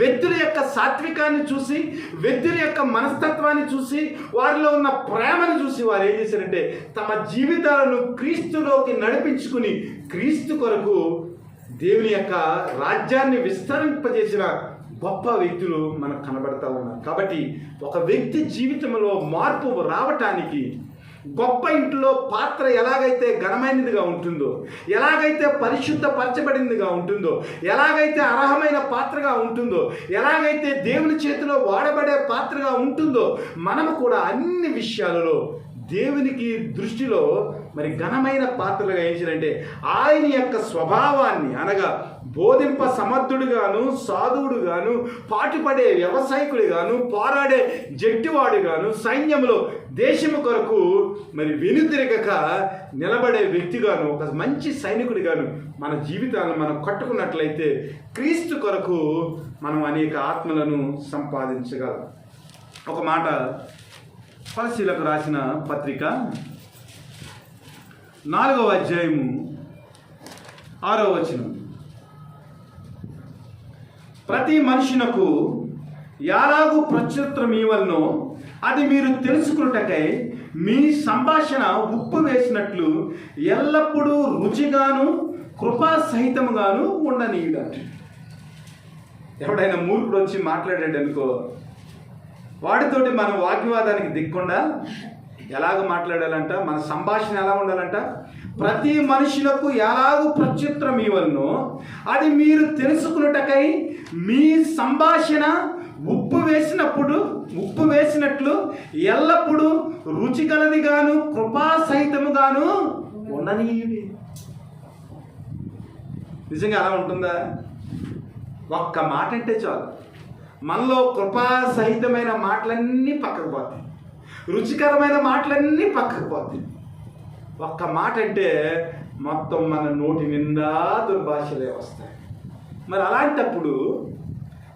వ్యక్తుల యొక్క సాత్వికాన్ని చూసి, వ్యక్తుల యొక్క మనస్తత్వాన్ని చూసి, వారిలో ఉన్న ప్రేమను చూసి వారు ఏం చేశారంటే తమ జీవితాలను క్రీస్తులోకి నడిపించుకుని క్రీస్తు కొరకు దేవుని యొక్క రాజ్యాన్ని విస్తరింపజేసిన గొప్ప వ్యక్తులు మనకు కనబడతా ఉన్నారు. కాబట్టి ఒక వ్యక్తి జీవితంలో మార్పు రావటానికి గొప్ప ఇంట్లో పాత్ర ఎలాగైతే ఘనమైనదిగా ఉంటుందో, ఎలాగైతే పరిశుద్ధపరచబడిందిగా ఉంటుందో, ఎలాగైతే అర్హమైన పాత్రగా ఉంటుందో, ఎలాగైతే దేవుని చేతిలో వాడబడే పాత్రగా ఉంటుందో, మనము కూడా అన్ని విషయాలలో దేవునికి దృష్టిలో మరి ఘనమైన పాత్రలుగా ఏంటంటే ఆయన యొక్క స్వభావాన్ని, అనగా బోధింప సమర్థుడుగాను, సాధువుడుగాను, పాటుపడే వ్యవసాయకుడిగాను, పోరాడే జట్టివాడుగాను, సైన్యంలో దేశము కొరకు మరి వెనుతిరగక నిలబడే వ్యక్తిగాను, ఒక మంచి సైనికుడిగాను మన జీవితాలను మనం కట్టుకున్నట్లయితే క్రీస్తు కొరకు మనం అనేక ఆత్మలను సంపాదించగలం. ఒక మాట ఫలిష్యులకు రాసిన పత్రిక 4వ అధ్యాయము 6వ వచనం, ప్రతి మనుషునకు యాలాగు ప్రత్యుత్తరం ఇవ్వలనో అది మీరు తెలుసుకున్నటకై మీ సంభాషణ ఉప్పు వేసినట్లు ఎల్లప్పుడూ రుచిగాను కృపా సహితముగాను ఉండనీయుడంట. ఎవడైనా మూర్ఖుడు వచ్చి మాట్లాడాడు అనుకో, వాడితోటి మనం వాగ్వివాదానికి దిక్కుండా ఎలాగ మాట్లాడాలంట, మన సంభాషణ ఎలా ఉండాలంట, ప్రతి మనుషులకు ఎలాగూ ప్రత్యుత్తరం ఇవ్వలను అది మీరు తెలుసుకున్నటకై మీ సంభాషణ ఉప్పు వేసినట్లు ఎల్లప్పుడూ రుచిగలదిగాను కృపా సహితముగాను ఉండనీయుడి. నిజంగా అలా ఉంటుందా? ఒక్క మాట అంటే చాలు, మనలో కృపా సహితమైన మాటలన్నీ పక్కకు పోతాయి, రుచికరమైన మాటలన్నీ పక్కకు పోతాయి. ఒక్క మాట అంటే మొత్తం మన నోటి నిండా దుర్భాషలే వస్తాయి. మరి అలాంటప్పుడు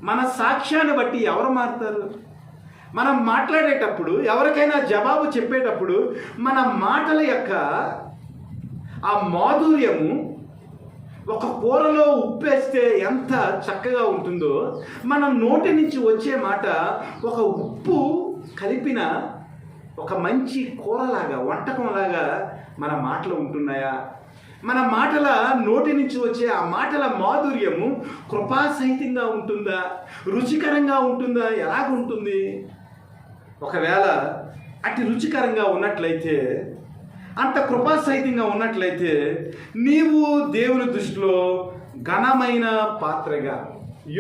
మన సాక్ష్యాన్ని బట్టి ఎవరు మారుతారు? మనం మాట్లాడేటప్పుడు, ఎవరికైనా జవాబు చెప్పేటప్పుడు మన మాటల యొక్క ఆ మాధుర్యము ఒక కూరలో ఉప్పేస్తే ఎంత చక్కగా ఉంటుందో, మన నోటి నుంచి వచ్చే మాట ఒక ఉప్పు కలిపిన ఒక మంచి కూరలాగా, వంటకంలాగా మన మాటలు ఉంటున్నాయా? మన మాటల నోటి నుంచి వచ్చే ఆ మాటల మాధుర్యము కృపాసహితంగా ఉంటుందా? రుచికరంగా ఉంటుందా? ఎలాగుంటుంది? ఒకవేళ అతి రుచికరంగా ఉన్నట్లయితే, అంత కృపాసహితంగా ఉన్నట్లయితే, నీవు దేవుని దృష్టిలో ఘనమైన పాత్రగా,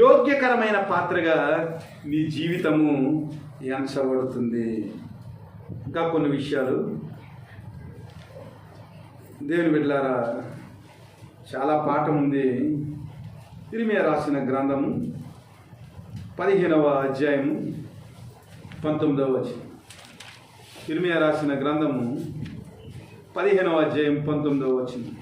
యోగ్యకరమైన పాత్రగా నీ జీవితము ఎంచబడుతుంది. ఇంకా కొన్ని విషయాలు దేవుని బిడ్డలారా, చాలా పాఠం ఉంది. ఇర్మియా రాసిన గ్రంథము 15వ అధ్యాయము 19వ వచనం. ఇర్మియా రాసిన గ్రంథము 15వ అధ్యాయం 19వ వచనం.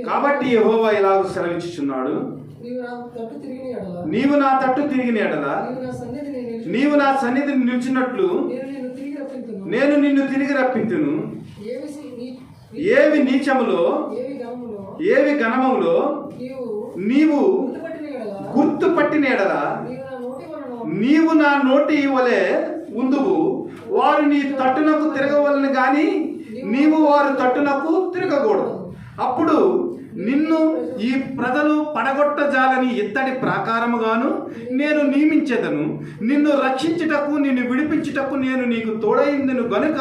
కాబట్టి యెహోవా ఇలాగ సెలవిచ్చుచున్నాడు, నీవు నా తట్టు తిరిగిన ఎడల, నీవు నా సన్నిధిని నిలిచినట్లు నేను నిన్ను తిరిగి రప్పింతును. ఏవి నీచములో, ఏవి ఘనములో నీవు గుర్తుపట్టిన ఎడల, నీవు నా నోటి వలె ఉందువు. వారు నీ తట్టునకు తిరగవలను గాని నీవు వారు తట్టునకు తిరగకూడదు. అప్పుడు నిన్ను ఈ ప్రజలు పడగొట్టజాలని ఇత్తడి ప్రాకారముగాను నేను నియమించెదను. నిన్ను రక్షించుటకు, నిన్ను విడిపించుటకు నేను నీకు తోడైందును గనుక